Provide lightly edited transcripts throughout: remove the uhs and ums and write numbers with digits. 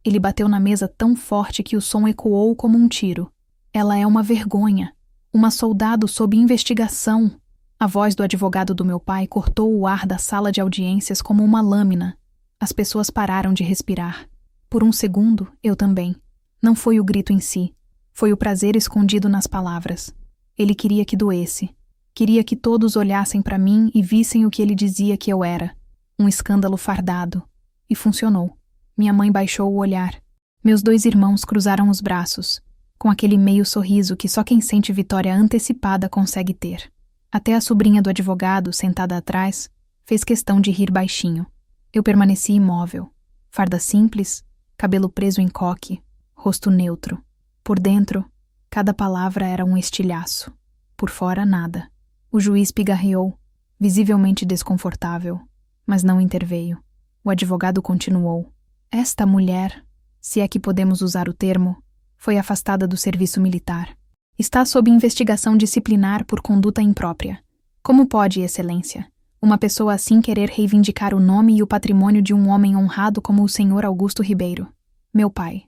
Ele bateu na mesa tão forte que o som ecoou como um tiro. Ela é uma vergonha. Uma soldado sob investigação. A voz do advogado do meu pai cortou o ar da sala de audiências como uma lâmina. As pessoas pararam de respirar. Por um segundo, eu também. Não foi o grito em si. Foi o prazer escondido nas palavras. Ele queria que doesse. Queria que todos olhassem para mim e vissem o que ele dizia que eu era. Um escândalo fardado. E funcionou. Minha mãe baixou o olhar. Meus 2 irmãos cruzaram os braços, com aquele meio sorriso que só quem sente vitória antecipada consegue ter. Até a sobrinha do advogado, sentada atrás, fez questão de rir baixinho. Eu permaneci imóvel. Farda simples, cabelo preso em coque, rosto neutro. Por dentro, cada palavra era um estilhaço. Por fora, nada. O juiz pigarreou, visivelmente desconfortável, mas não interveio. O advogado continuou. Esta mulher, se é que podemos usar o termo, foi afastada do serviço militar. Está sob investigação disciplinar por conduta imprópria. Como pode, Excelência, uma pessoa assim querer reivindicar o nome e o patrimônio de um homem honrado como o senhor Augusto Ribeiro? Meu pai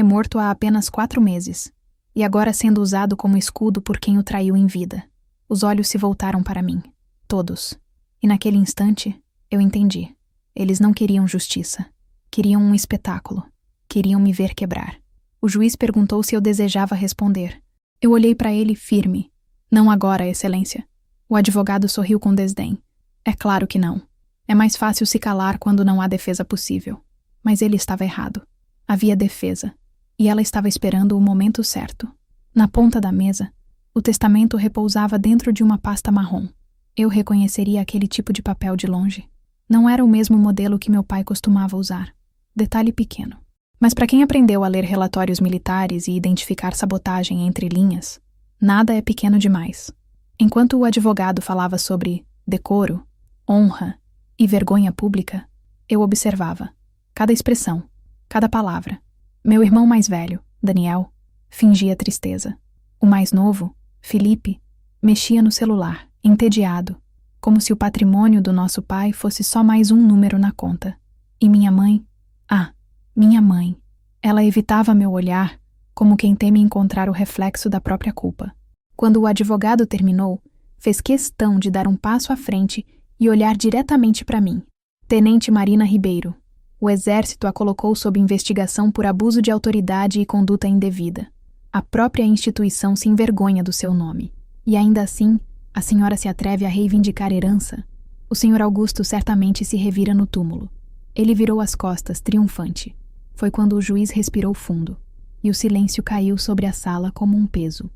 morto há apenas 4 meses, e agora sendo usado como escudo por quem o traiu em vida. Os olhos se voltaram para mim, todos, e naquele instante eu entendi. Eles não queriam justiça, queriam um espetáculo, queriam me ver quebrar. O juiz perguntou se eu desejava responder. Eu olhei para ele firme. Não agora, Excelência. O advogado sorriu com desdém. É claro que não. É mais fácil se calar quando não há defesa possível. Mas ele estava errado. Havia defesa. E ela estava esperando o momento certo. Na ponta da mesa, o testamento repousava dentro de uma pasta marrom. Eu reconheceria aquele tipo de papel de longe. Não era o mesmo modelo que meu pai costumava usar. Detalhe pequeno. Mas para quem aprendeu a ler relatórios militares e identificar sabotagem entre linhas, nada é pequeno demais. Enquanto o advogado falava sobre decoro, honra e vergonha pública, eu observava. Cada expressão, cada palavra. Meu irmão mais velho, Daniel, fingia tristeza. O mais novo, Felipe, mexia no celular, entediado, como se o patrimônio do nosso pai fosse só mais um número na conta. E minha mãe? Minha mãe. Ela evitava meu olhar, como quem teme encontrar o reflexo da própria culpa. Quando o advogado terminou, fez questão de dar um passo à frente e olhar diretamente para mim. Tenente Marina Ribeiro. O exército a colocou sob investigação por abuso de autoridade e conduta indevida. A própria instituição se envergonha do seu nome. E ainda assim, a senhora se atreve a reivindicar herança? O senhor Augusto certamente se revira no túmulo. Ele virou as costas, triunfante. Foi quando o juiz respirou fundo, e o silêncio caiu sobre a sala como um peso.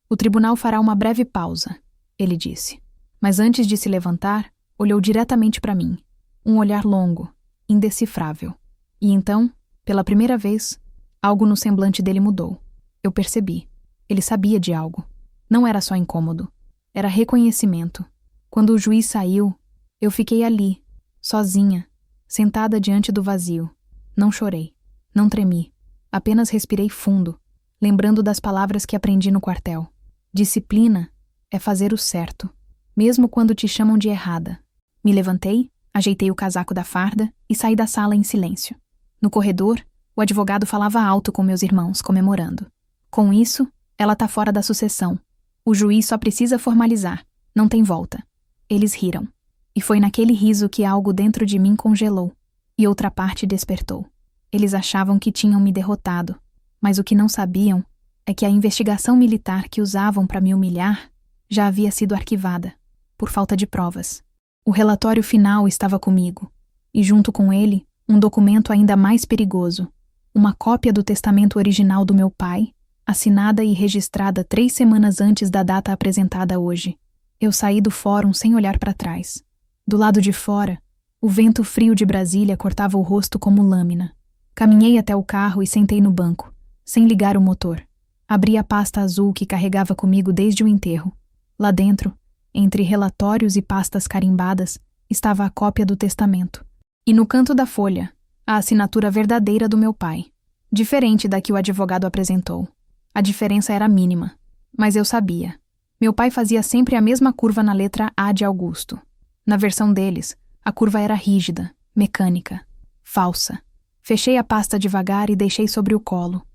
O tribunal fará uma breve pausa, ele disse. Mas antes de se levantar, olhou diretamente para mim. Um olhar longo, indecifrável. E então, pela primeira vez, algo no semblante dele mudou. Eu percebi. Ele sabia de algo. Não era só incômodo. Era reconhecimento. Quando o juiz saiu, eu fiquei ali, sozinha, sentada diante do vazio. Não chorei. Não tremi. Apenas respirei fundo, lembrando das palavras que aprendi no quartel. Disciplina é fazer o certo, mesmo quando te chamam de errada. Me levantei, ajeitei o casaco da farda e saí da sala em silêncio. No corredor, o advogado falava alto com meus irmãos, comemorando. Com isso, ela tá fora da sucessão. O juiz só precisa formalizar. Não tem volta. Eles riram. E foi naquele riso que algo dentro de mim congelou, e outra parte despertou. Eles achavam que tinham me derrotado, mas o que não sabiam é que a investigação militar que usavam para me humilhar já havia sido arquivada, por falta de provas. O relatório final estava comigo, e junto com ele, um documento ainda mais perigoso, uma cópia do testamento original do meu pai, assinada e registrada 3 semanas antes da data apresentada hoje. Eu saí do fórum sem olhar para trás. Do lado de fora, o vento frio de Brasília cortava o rosto como lâmina. Caminhei até o carro e sentei no banco, sem ligar o motor. Abri a pasta azul que carregava comigo desde o enterro. Lá dentro, entre relatórios e pastas carimbadas, estava a cópia do testamento. E no canto da folha, a assinatura verdadeira do meu pai. Diferente da que o advogado apresentou. A diferença era mínima, mas eu sabia. Meu pai fazia sempre a mesma curva na letra A de Augusto. Na versão deles, a curva era rígida, mecânica, falsa. Fechei a pasta devagar e deixei sobre o colo.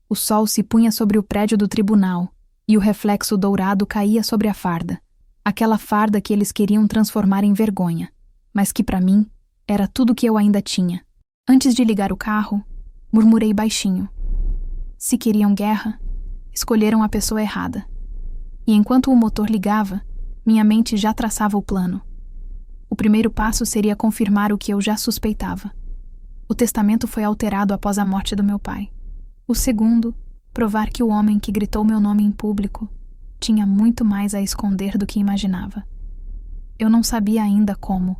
O sol se punha sobre o prédio do tribunal e o reflexo dourado caía sobre a farda. Aquela farda que eles queriam transformar em vergonha, mas que para mim era tudo que eu ainda tinha. Antes de ligar o carro, murmurei baixinho. Se queriam guerra, escolheram a pessoa errada. E enquanto o motor ligava, minha mente já traçava o plano. O primeiro passo seria confirmar o que eu já suspeitava. O testamento foi alterado após a morte do meu pai. O segundo, provar que o homem que gritou meu nome em público tinha muito mais a esconder do que imaginava. Eu não sabia ainda como,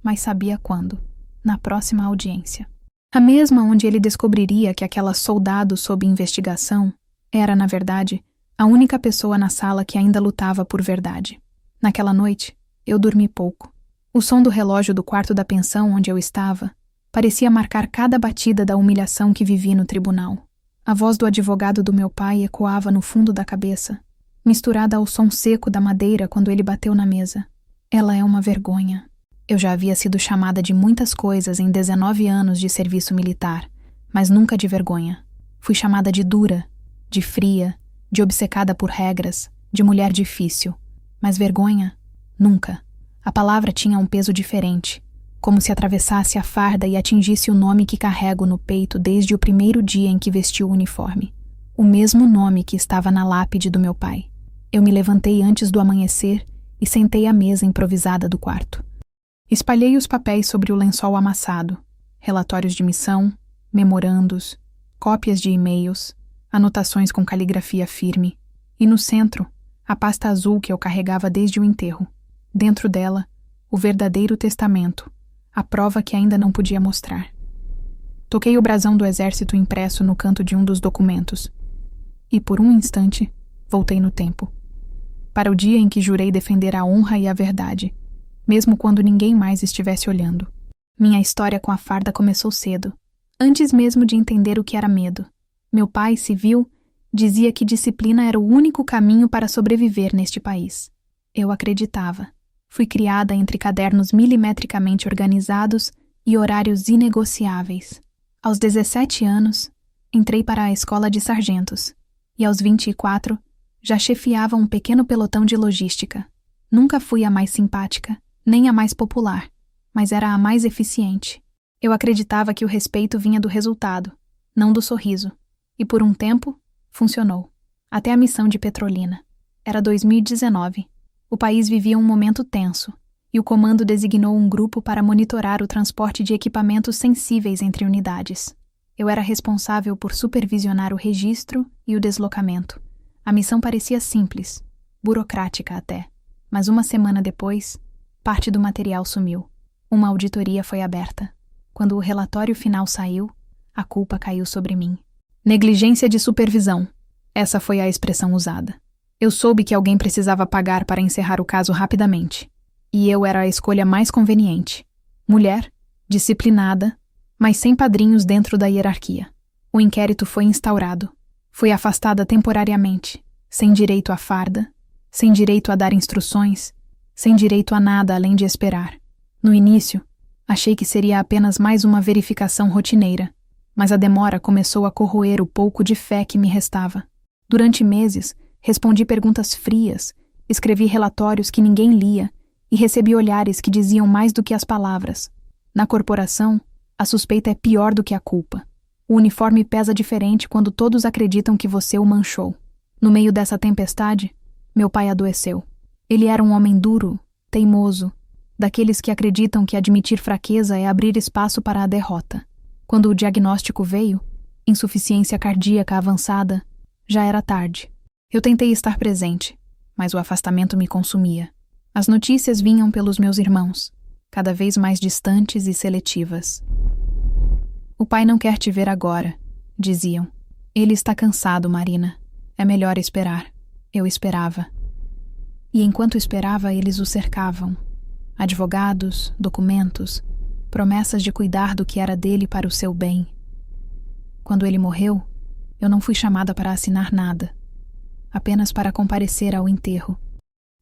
mas sabia quando, na próxima audiência. A mesma onde ele descobriria que aquela soldado sob investigação era, na verdade, a única pessoa na sala que ainda lutava por verdade. Naquela noite, eu dormi pouco. O som do relógio do quarto da pensão onde eu estava parecia marcar cada batida da humilhação que vivi no tribunal. A voz do advogado do meu pai ecoava no fundo da cabeça, misturada ao som seco da madeira quando ele bateu na mesa. Ela é uma vergonha. Eu já havia sido chamada de muitas coisas em 19 anos de serviço militar, mas nunca de vergonha. Fui chamada de dura, de fria, de obcecada por regras, de mulher difícil. Mas vergonha? Nunca. A palavra tinha um peso diferente, como se atravessasse a farda e atingisse o nome que carrego no peito desde o primeiro dia em que vesti o uniforme. O mesmo nome que estava na lápide do meu pai. Eu me levantei antes do amanhecer e sentei à mesa improvisada do quarto. Espalhei os papéis sobre o lençol amassado, relatórios de missão, memorandos, cópias de e-mails, anotações com caligrafia firme, e no centro, a pasta azul que eu carregava desde o enterro. Dentro dela, o verdadeiro testamento, a prova que ainda não podia mostrar. Toquei o brasão do exército impresso no canto de um dos documentos. E por um instante, voltei no tempo. Para o dia em que jurei defender a honra e a verdade, mesmo quando ninguém mais estivesse olhando. Minha história com a farda começou cedo, antes mesmo de entender o que era medo. Meu pai, civil, dizia que disciplina era o único caminho para sobreviver neste país. Eu acreditava. Fui criada entre cadernos milimetricamente organizados e horários inegociáveis. Aos 17 anos, entrei para a escola de sargentos, e aos 24, já chefiava um pequeno pelotão de logística. Nunca fui a mais simpática, nem a mais popular, mas era a mais eficiente. Eu acreditava que o respeito vinha do resultado, não do sorriso. E por um tempo, funcionou. Até a missão de Petrolina. Era 2019. O país vivia um momento tenso, e o comando designou um grupo para monitorar o transporte de equipamentos sensíveis entre unidades. Eu era responsável por supervisionar o registro e o deslocamento. A missão parecia simples, burocrática até, mas uma semana depois, parte do material sumiu. Uma auditoria foi aberta. Quando o relatório final saiu, a culpa caiu sobre mim. Negligência de supervisão. Essa foi a expressão usada. Eu soube que alguém precisava pagar para encerrar o caso rapidamente. E eu era a escolha mais conveniente. Mulher, disciplinada, mas sem padrinhos dentro da hierarquia. O inquérito foi instaurado. Fui afastada temporariamente, sem direito à farda, sem direito a dar instruções, sem direito a nada além de esperar. No início, achei que seria apenas mais uma verificação rotineira, mas a demora começou a corroer o pouco de fé que me restava. Durante meses, respondi perguntas frias, escrevi relatórios que ninguém lia e recebi olhares que diziam mais do que as palavras. Na corporação, a suspeita é pior do que a culpa. O uniforme pesa diferente quando todos acreditam que você o manchou. No meio dessa tempestade, meu pai adoeceu. Ele era um homem duro, teimoso, daqueles que acreditam que admitir fraqueza é abrir espaço para a derrota. Quando o diagnóstico veio, insuficiência cardíaca avançada, já era tarde. Eu tentei estar presente, mas o afastamento me consumia. As notícias vinham pelos meus irmãos, cada vez mais distantes e seletivas. O pai não quer te ver agora, diziam. Ele está cansado, Marina. É melhor esperar. Eu esperava. E enquanto esperava, eles o cercavam. Advogados, documentos, promessas de cuidar do que era dele para o seu bem. Quando ele morreu, eu não fui chamada para assinar nada, apenas para comparecer ao enterro.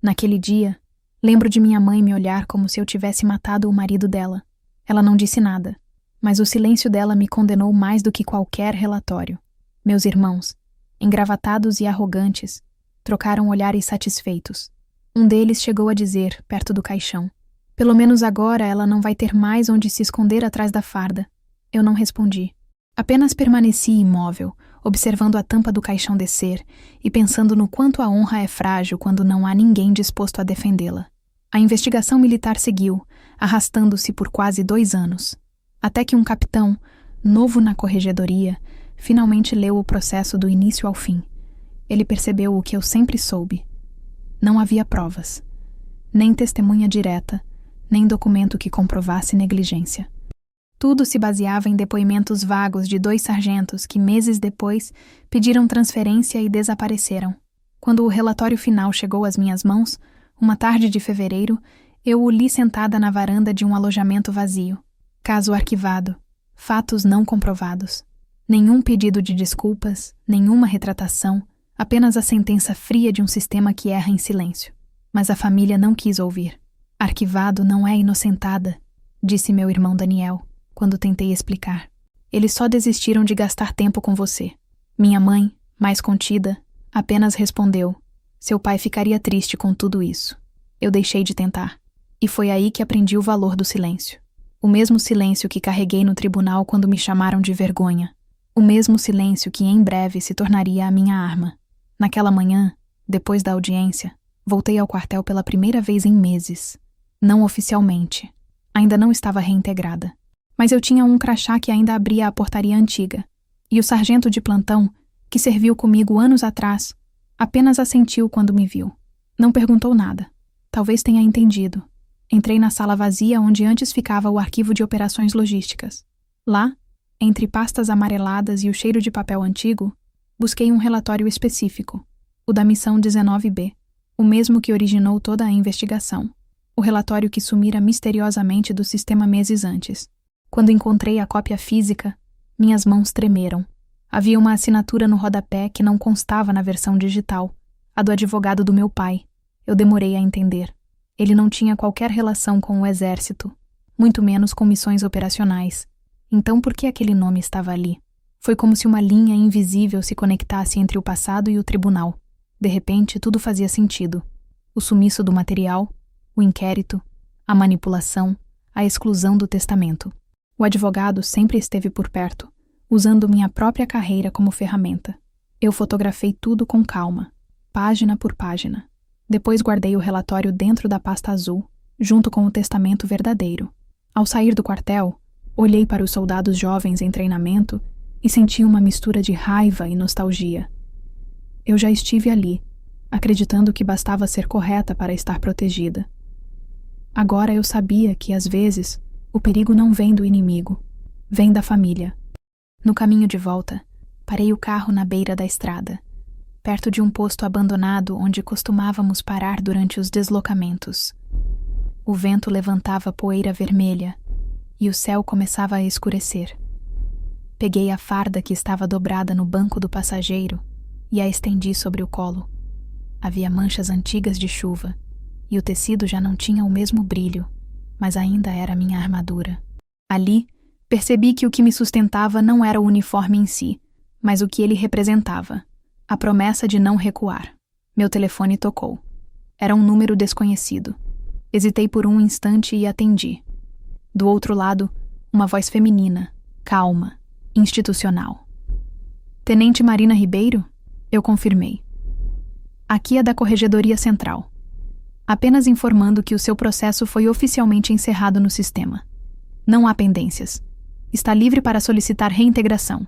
Naquele dia, lembro de minha mãe me olhar como se eu tivesse matado o marido dela. Ela não disse nada, Mas o silêncio dela me condenou mais do que qualquer relatório. Meus irmãos, engravatados e arrogantes, trocaram olhares satisfeitos. Um deles chegou a dizer, perto do caixão: "Pelo menos agora ela não vai ter mais onde se esconder atrás da farda." Eu não respondi. Apenas permaneci imóvel, observando a tampa do caixão descer e pensando no quanto a honra é frágil quando não há ninguém disposto a defendê-la. A investigação militar seguiu, arrastando-se por quase 2 anos, até que um capitão, novo na corregedoria, finalmente leu o processo do início ao fim. Ele percebeu o que eu sempre soube. Não havia provas, nem testemunha direta, nem documento que comprovasse negligência. Tudo se baseava em depoimentos vagos de 2 sargentos que, meses depois, pediram transferência e desapareceram. Quando o relatório final chegou às minhas mãos, uma tarde de fevereiro, eu o li sentada na varanda de um alojamento vazio. Caso arquivado, fatos não comprovados. Nenhum pedido de desculpas, nenhuma retratação, apenas a sentença fria de um sistema que erra em silêncio. Mas a família não quis ouvir. "Arquivado não é inocentada", disse meu irmão Daniel, quando tentei explicar. "Eles só desistiram de gastar tempo com você." Minha mãe, mais contida, apenas respondeu: "Seu pai ficaria triste com tudo isso." Eu deixei de tentar. E foi aí que aprendi o valor do silêncio. O mesmo silêncio que carreguei no tribunal quando me chamaram de vergonha. O mesmo silêncio que em breve se tornaria a minha arma. Naquela manhã, depois da audiência, voltei ao quartel pela primeira vez em meses. Não oficialmente. Ainda não estava reintegrada. Mas eu tinha um crachá que ainda abria a portaria antiga. E o sargento de plantão, que serviu comigo anos atrás, apenas assentiu quando me viu. Não perguntou nada. Talvez tenha entendido. Entrei na sala vazia onde antes ficava o arquivo de operações logísticas. Lá, entre pastas amareladas e o cheiro de papel antigo, busquei um relatório específico, o da missão 19B, o mesmo que originou toda a investigação, o relatório que sumira misteriosamente do sistema meses antes. Quando encontrei a cópia física, minhas mãos tremeram. Havia uma assinatura no rodapé que não constava na versão digital, a do advogado do meu pai. Eu demorei a entender. Ele não tinha qualquer relação com o exército, muito menos com missões operacionais. Então por que aquele nome estava ali? Foi como se uma linha invisível se conectasse entre o passado e o tribunal. De repente, tudo fazia sentido. O sumiço do material, o inquérito, a manipulação, a exclusão do testamento. O advogado sempre esteve por perto, usando minha própria carreira como ferramenta. Eu fotografei tudo com calma, página por página. Depois guardei o relatório dentro da pasta azul, junto com o testamento verdadeiro. Ao sair do quartel, olhei para os soldados jovens em treinamento e senti uma mistura de raiva e nostalgia. Eu já estive ali, acreditando que bastava ser correta para estar protegida. Agora eu sabia que, às vezes, o perigo não vem do inimigo, vem da família. No caminho de volta, parei o carro na beira da estrada, perto de um posto abandonado onde costumávamos parar durante os deslocamentos. O vento levantava poeira vermelha e o céu começava a escurecer. Peguei a farda que estava dobrada no banco do passageiro e a estendi sobre o colo. Havia manchas antigas de chuva e o tecido já não tinha o mesmo brilho, mas ainda era minha armadura. Ali, percebi que o que me sustentava não era o uniforme em si, mas o que ele representava. A promessa de não recuar. Meu telefone tocou. Era um número desconhecido. Hesitei por um instante e atendi. Do outro lado, uma voz feminina, calma, institucional. "Tenente Marina Ribeiro?" Eu confirmei. "Aqui é da Corregedoria Central. Apenas informando que o seu processo foi oficialmente encerrado no sistema. Não há pendências. Está livre para solicitar reintegração."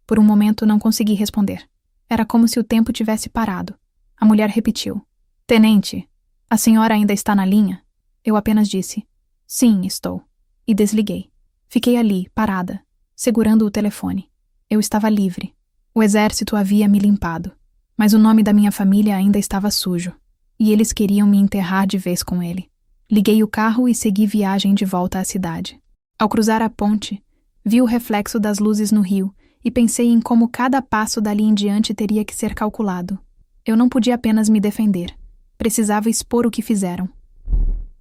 Por um momento não consegui responder. Era como se o tempo tivesse parado. A mulher repetiu: "Tenente, a senhora ainda está na linha?" Eu apenas disse: "Sim, estou." E desliguei. Fiquei ali, parada, segurando o telefone. Eu estava livre. O exército havia me limpado. Mas o nome da minha família ainda estava sujo. E eles queriam me enterrar de vez com ele. Liguei o carro e segui viagem de volta à cidade. Ao cruzar a ponte, vi o reflexo das luzes no rio e pensei em como cada passo dali em diante teria que ser calculado. Eu não podia apenas me defender. Precisava expor o que fizeram.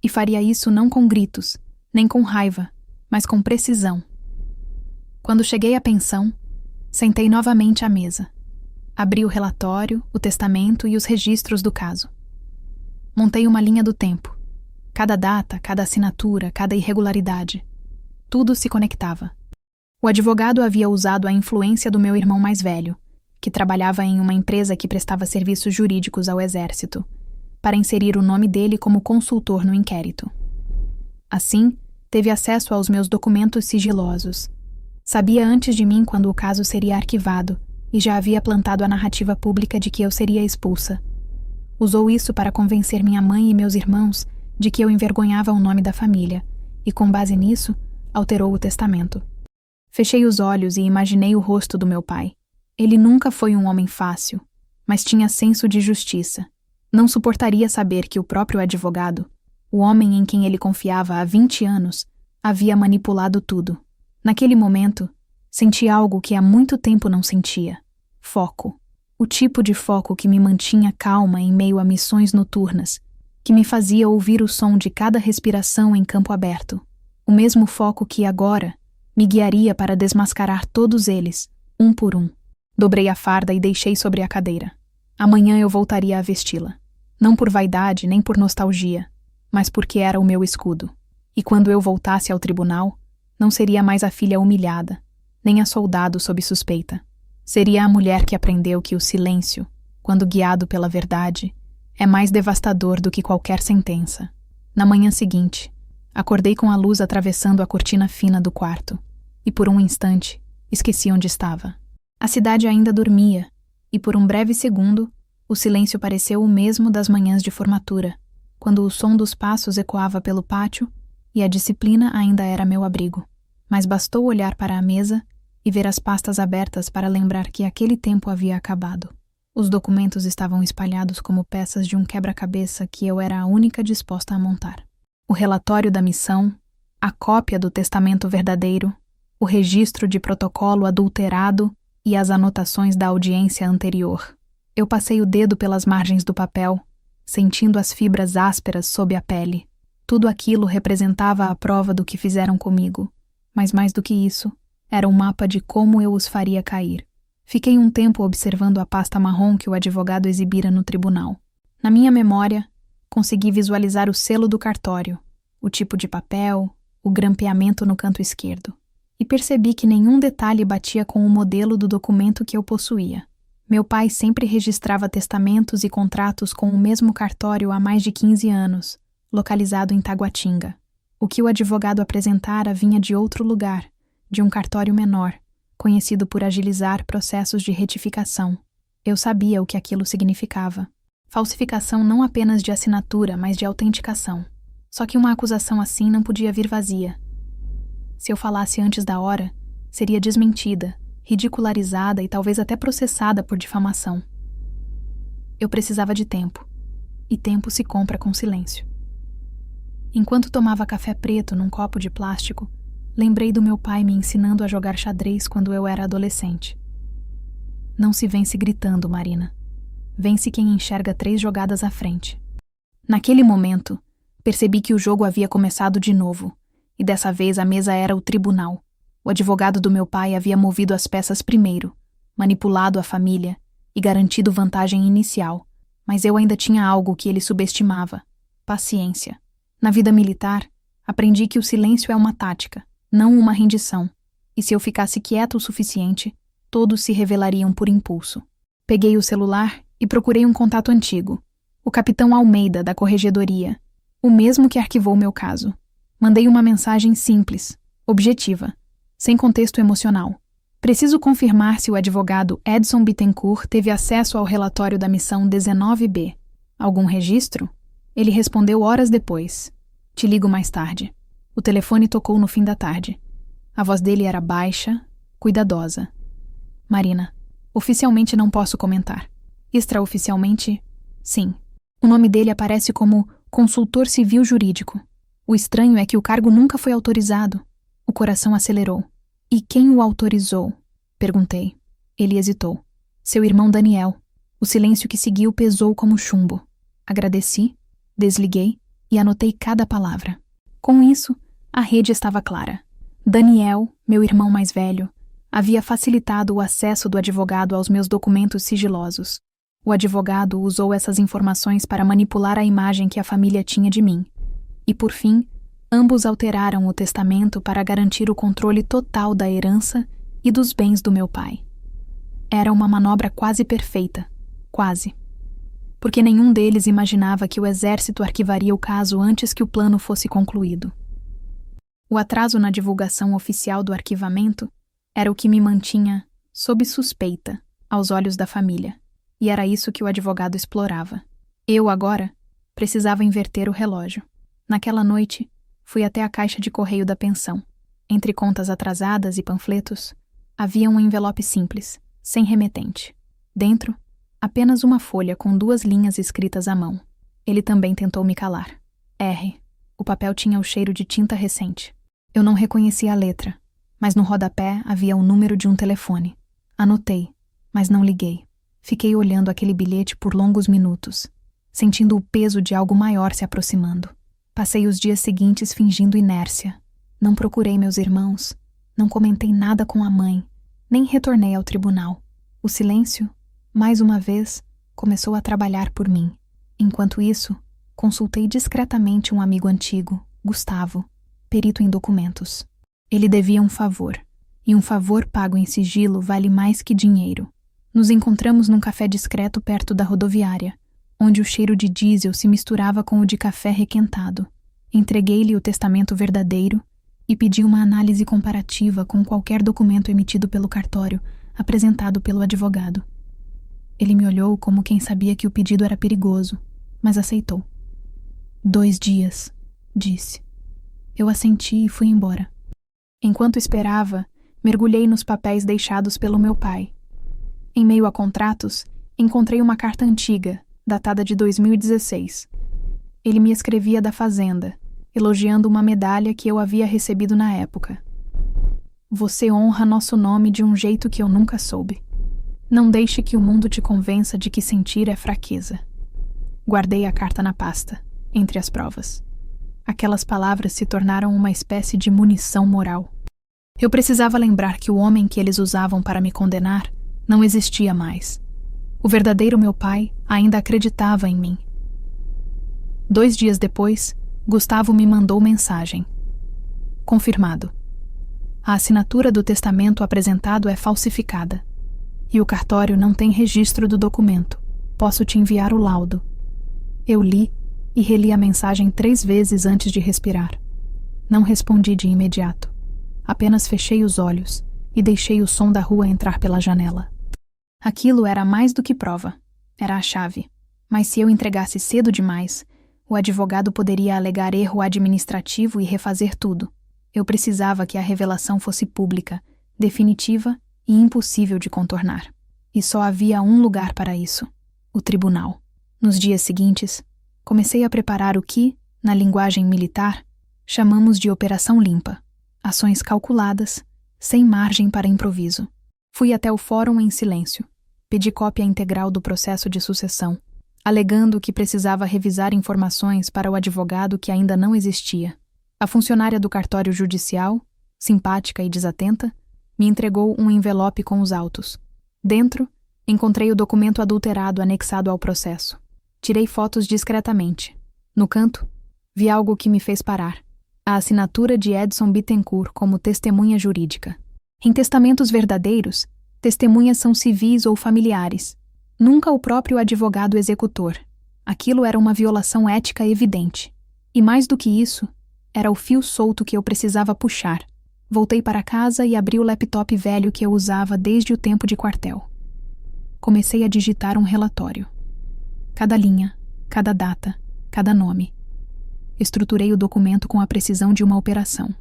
E faria isso não com gritos, nem com raiva, mas com precisão. Quando cheguei à pensão, sentei novamente à mesa. Abri o relatório, o testamento e os registros do caso. Montei uma linha do tempo. Cada data, cada assinatura, cada irregularidade. Tudo se conectava. O advogado havia usado a influência do meu irmão mais velho, que trabalhava em uma empresa que prestava serviços jurídicos ao Exército, para inserir o nome dele como consultor no inquérito. Assim, teve acesso aos meus documentos sigilosos. Sabia antes de mim quando o caso seria arquivado e já havia plantado a narrativa pública de que eu seria expulsa. Usou isso para convencer minha mãe e meus irmãos de que eu envergonhava o nome da família e, com base nisso, alterou o testamento. Fechei os olhos e imaginei o rosto do meu pai. Ele nunca foi um homem fácil, mas tinha senso de justiça. Não suportaria saber que o próprio advogado, o homem em quem ele confiava há 20 anos, havia manipulado tudo. Naquele momento, senti algo que há muito tempo não sentia. Foco. O tipo de foco que me mantinha calma em meio a missões noturnas, que me fazia ouvir o som de cada respiração em campo aberto. O mesmo foco que, agora, me guiaria para desmascarar todos eles, um por um. Dobrei a farda e deixei sobre a cadeira. Amanhã eu voltaria a vesti-la. Não por vaidade nem por nostalgia, mas porque era o meu escudo. E quando eu voltasse ao tribunal, não seria mais a filha humilhada, nem a soldado sob suspeita. Seria a mulher que aprendeu que o silêncio, quando guiado pela verdade, é mais devastador do que qualquer sentença. Na manhã seguinte, acordei com a luz atravessando a cortina fina do quarto, e por um instante, esqueci onde estava. A cidade ainda dormia, e por um breve segundo, o silêncio pareceu o mesmo das manhãs de formatura, quando o som dos passos ecoava pelo pátio e a disciplina ainda era meu abrigo. Mas bastou olhar para a mesa e ver as pastas abertas para lembrar que aquele tempo havia acabado. Os documentos estavam espalhados como peças de um quebra-cabeça que eu era a única disposta a montar. O relatório da missão, a cópia do testamento verdadeiro, o registro de protocolo adulterado e as anotações da audiência anterior. Eu passei o dedo pelas margens do papel, sentindo as fibras ásperas sob a pele. Tudo aquilo representava a prova do que fizeram comigo, mas mais do que isso, era um mapa de como eu os faria cair. Fiquei um tempo observando a pasta marrom que o advogado exibira no tribunal. Na minha memória, consegui visualizar o selo do cartório, o tipo de papel, o grampeamento no canto esquerdo. E percebi que nenhum detalhe batia com o modelo do documento que eu possuía. Meu pai sempre registrava testamentos e contratos com o mesmo cartório há mais de 15 anos, localizado em Taguatinga. O que o advogado apresentara vinha de outro lugar, de um cartório menor, conhecido por agilizar processos de retificação. Eu sabia o que aquilo significava. Falsificação não apenas de assinatura, mas de autenticação. Só que uma acusação assim não podia vir vazia. Se eu falasse antes da hora, seria desmentida, ridicularizada e talvez até processada por difamação. Eu precisava de tempo, e tempo se compra com silêncio. Enquanto tomava café preto num copo de plástico, lembrei do meu pai me ensinando a jogar xadrez quando eu era adolescente. Não se vence gritando, Marina. Vence quem enxerga 3 jogadas à frente. Naquele momento, percebi que o jogo havia começado de novo, e dessa vez a mesa era o tribunal. O advogado do meu pai havia movido as peças primeiro, manipulado a família e garantido vantagem inicial, mas eu ainda tinha algo que ele subestimava: paciência. Na vida militar, aprendi que o silêncio é uma tática, não uma rendição, e se eu ficasse quieto o suficiente, todos se revelariam por impulso. Peguei o celular e procurei um contato antigo, o capitão Almeida, da corregedoria, o mesmo que arquivou meu caso. Mandei uma mensagem simples, objetiva, sem contexto emocional. Preciso confirmar se o advogado Edson Bittencourt teve acesso ao relatório da missão 19B. Algum registro? Ele respondeu horas depois. Te ligo mais tarde. O telefone tocou no fim da tarde. A voz dele era baixa, cuidadosa. Marina, oficialmente não posso comentar. Extraoficialmente, sim. O nome dele aparece como consultor civil jurídico. O estranho é que o cargo nunca foi autorizado. O coração acelerou. E quem o autorizou? Perguntei. Ele hesitou. Seu irmão Daniel. O silêncio que seguiu pesou como chumbo. Agradeci, desliguei e anotei cada palavra. Com isso, a rede estava clara. Daniel, meu irmão mais velho, havia facilitado o acesso do advogado aos meus documentos sigilosos. O advogado usou essas informações para manipular a imagem que a família tinha de mim. E, por fim, ambos alteraram o testamento para garantir o controle total da herança e dos bens do meu pai. Era uma manobra quase perfeita. Quase. Porque nenhum deles imaginava que o exército arquivaria o caso antes que o plano fosse concluído. O atraso na divulgação oficial do arquivamento era o que me mantinha sob suspeita aos olhos da família, e era isso que o advogado explorava. Eu, agora, precisava inverter o relógio. Naquela noite, fui até a caixa de correio da pensão. Entre contas atrasadas e panfletos, havia um envelope simples, sem remetente. Dentro, apenas uma folha com 2 linhas escritas à mão. Ele também tentou me calar. R. O papel tinha o cheiro de tinta recente. Eu não reconhecia a letra, mas no rodapé havia o número de um telefone. Anotei, mas não liguei. Fiquei olhando aquele bilhete por longos minutos, sentindo o peso de algo maior se aproximando. Passei os dias seguintes fingindo inércia. Não procurei meus irmãos, não comentei nada com a mãe, nem retornei ao tribunal. O silêncio, mais uma vez, começou a trabalhar por mim. Enquanto isso, consultei discretamente um amigo antigo, Gustavo, perito em documentos. Ele devia um favor, e um favor pago em sigilo vale mais que dinheiro. Nos encontramos num café discreto perto da rodoviária, onde o cheiro de diesel se misturava com o de café requentado. Entreguei-lhe o testamento verdadeiro e pedi uma análise comparativa com qualquer documento emitido pelo cartório, apresentado pelo advogado. Ele me olhou como quem sabia que o pedido era perigoso, mas aceitou. 2 dias, disse. Eu assenti e fui embora. Enquanto esperava, mergulhei nos papéis deixados pelo meu pai. Em meio a contratos, encontrei uma carta antiga, datada de 2016. Ele me escrevia da fazenda, elogiando uma medalha que eu havia recebido na época. Você honra nosso nome de um jeito que eu nunca soube. Não deixe que o mundo te convença de que sentir é fraqueza. Guardei a carta na pasta, entre as provas. Aquelas palavras se tornaram uma espécie de munição moral. Eu precisava lembrar que o homem que eles usavam para me condenar não existia mais. O verdadeiro meu pai ainda acreditava em mim. 2 dias depois, Gustavo me mandou mensagem. Confirmado. A assinatura do testamento apresentado é falsificada. E o cartório não tem registro do documento. Posso te enviar o laudo. Eu li e reli a mensagem 3 vezes antes de respirar. Não respondi de imediato. Apenas fechei os olhos e deixei o som da rua entrar pela janela. Aquilo era mais do que prova. Era a chave. Mas se eu entregasse cedo demais, o advogado poderia alegar erro administrativo e refazer tudo. Eu precisava que a revelação fosse pública, definitiva e impossível de contornar. E só havia um lugar para isso: o tribunal. Nos dias seguintes, comecei a preparar o que, na linguagem militar, chamamos de Operação Limpa. Ações calculadas, sem margem para improviso. Fui até o fórum em silêncio. Pedi cópia integral do processo de sucessão, alegando que precisava revisar informações para o advogado que ainda não existia. A funcionária do cartório judicial, simpática e desatenta, me entregou um envelope com os autos. Dentro, encontrei o documento adulterado anexado ao processo. Tirei fotos discretamente. No canto, vi algo que me fez parar. A assinatura de Edson Bittencourt como testemunha jurídica. Em testamentos verdadeiros, testemunhas são civis ou familiares. Nunca o próprio advogado executor. Aquilo era uma violação ética evidente. E mais do que isso, era o fio solto que eu precisava puxar. Voltei para casa e abri o laptop velho que eu usava desde o tempo de quartel. Comecei a digitar um relatório. Cada linha, cada data, cada nome. Estruturei o documento com a precisão de uma operação.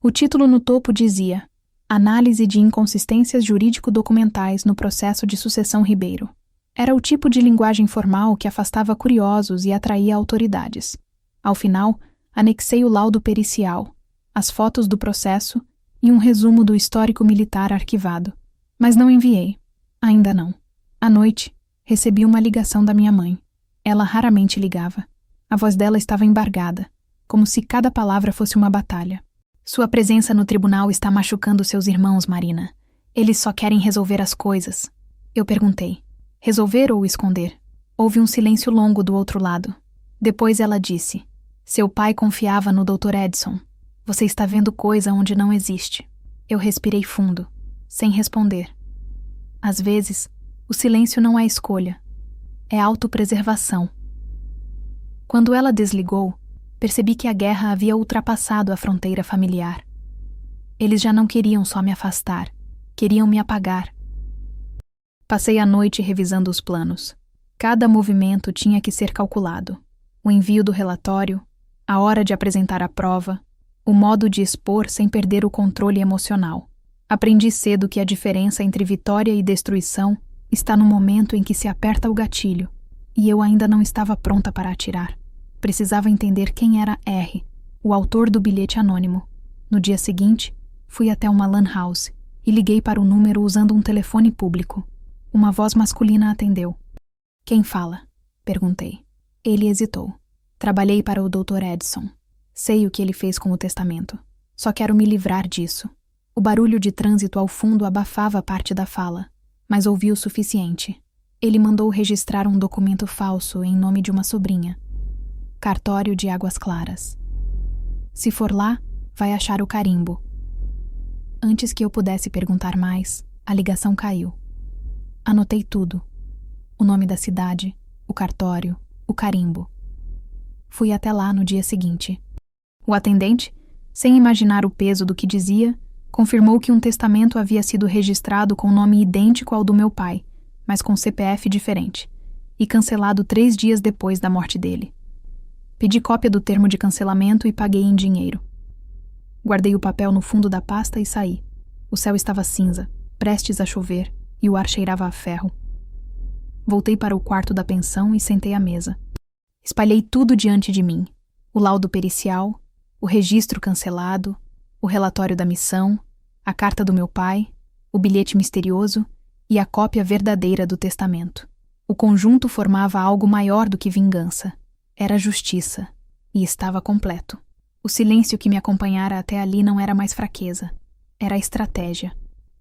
O título no topo dizia: Análise de inconsistências jurídico-documentais no processo de sucessão Ribeiro. Era o tipo de linguagem formal que afastava curiosos e atraía autoridades. Ao final, anexei o laudo pericial, as fotos do processo e um resumo do histórico militar arquivado. Mas não enviei. Ainda não. À noite, recebi uma ligação da minha mãe. Ela raramente ligava. A voz dela estava embargada, como se cada palavra fosse uma batalha. Sua presença no tribunal está machucando seus irmãos, Marina. Eles só querem resolver as coisas. Eu perguntei. Resolver ou esconder? Houve um silêncio longo do outro lado. Depois ela disse. Seu pai confiava no Dr. Edson. Você está vendo coisa onde não existe. Eu respirei fundo, sem responder. Às vezes, o silêncio não é escolha. É autopreservação. Quando ela desligou, percebi que a guerra havia ultrapassado a fronteira familiar. Eles já não queriam só me afastar, queriam me apagar. Passei a noite revisando os planos. Cada movimento tinha que ser calculado. O envio do relatório, a hora de apresentar a prova, o modo de expor sem perder o controle emocional. Aprendi cedo que a diferença entre vitória e destruição está no momento em que se aperta o gatilho, e eu ainda não estava pronta para atirar. Precisava entender quem era R, o autor do bilhete anônimo. No dia seguinte, fui até uma lan house e liguei para o número usando um telefone público. Uma voz masculina atendeu. Quem fala? Perguntei. Ele hesitou. Trabalhei para o Dr. Edson. Sei o que ele fez com o testamento. Só quero me livrar disso. O barulho de trânsito ao fundo abafava parte da fala, mas ouvi o suficiente. Ele mandou registrar um documento falso em nome de uma sobrinha. Cartório de Águas Claras. Se for lá, vai achar o carimbo. Antes que eu pudesse perguntar mais, a ligação caiu. Anotei tudo. O nome da cidade, o cartório, o carimbo. Fui até lá no dia seguinte. O atendente, sem imaginar o peso do que dizia, confirmou que um testamento havia sido registrado com nome idêntico ao do meu pai, mas com CPF diferente, e cancelado 3 dias depois da morte dele. Pedi cópia do termo de cancelamento e paguei em dinheiro. Guardei o papel no fundo da pasta e saí. O céu estava cinza, prestes a chover, e o ar cheirava a ferro. Voltei para o quarto da pensão e sentei à mesa. Espalhei tudo diante de mim. O laudo pericial, o registro cancelado, o relatório da missão, a carta do meu pai, o bilhete misterioso e a cópia verdadeira do testamento. O conjunto formava algo maior do que vingança. Era justiça, e estava completo. O silêncio que me acompanhara até ali não era mais fraqueza. Era estratégia.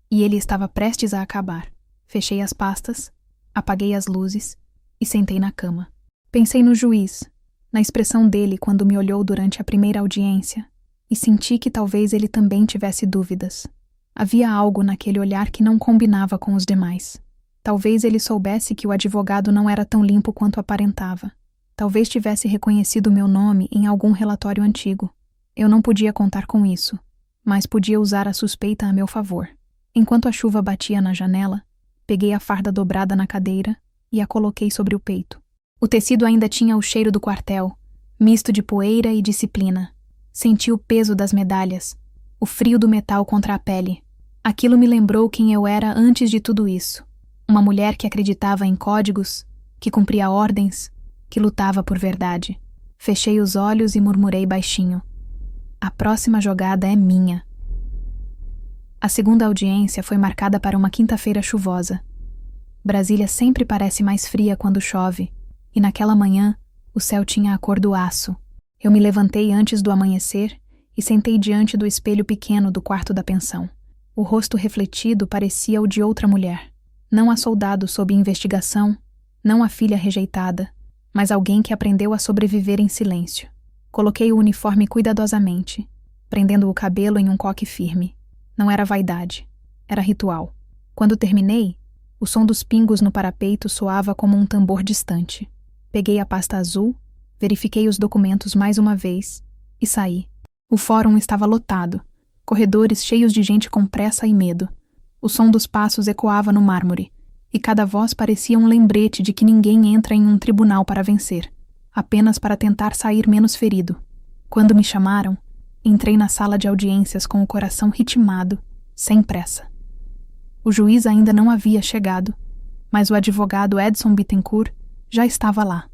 E ele estava prestes a acabar. Fechei as pastas, apaguei as luzes e sentei na cama. Pensei no juiz, na expressão dele quando me olhou durante a primeira audiência, e senti que talvez ele também tivesse dúvidas. Havia algo naquele olhar que não combinava com os demais. Talvez ele soubesse que o advogado não era tão limpo quanto aparentava. Talvez tivesse reconhecido meu nome em algum relatório antigo. Eu não podia contar com isso, mas podia usar a suspeita a meu favor. Enquanto a chuva batia na janela, peguei a farda dobrada na cadeira e a coloquei sobre o peito. O tecido ainda tinha o cheiro do quartel, misto de poeira e disciplina. Senti o peso das medalhas, o frio do metal contra a pele. Aquilo me lembrou quem eu era antes de tudo isso. Uma mulher que acreditava em códigos, que cumpria ordens, que lutava por verdade. Fechei os olhos e murmurei baixinho. A próxima jogada é minha. A segunda audiência foi marcada para uma quinta-feira chuvosa. Brasília sempre parece mais fria quando chove, e naquela manhã o céu tinha a cor do aço. Eu me levantei antes do amanhecer e sentei diante do espelho pequeno do quarto da pensão. O rosto refletido parecia o de outra mulher. Não a soldado sob investigação, não a filha rejeitada, mas alguém que aprendeu a sobreviver em silêncio. Coloquei o uniforme cuidadosamente, prendendo o cabelo em um coque firme. Não era vaidade, era ritual. Quando terminei, o som dos pingos no parapeito soava como um tambor distante. Peguei a pasta azul, verifiquei os documentos mais uma vez e saí. O fórum estava lotado, corredores cheios de gente com pressa e medo. O som dos passos ecoava no mármore, e cada voz parecia um lembrete de que ninguém entra em um tribunal para vencer, apenas para tentar sair menos ferido. Quando me chamaram, entrei na sala de audiências com o coração ritmado, sem pressa. O juiz ainda não havia chegado, mas o advogado Edson Bittencourt já estava lá,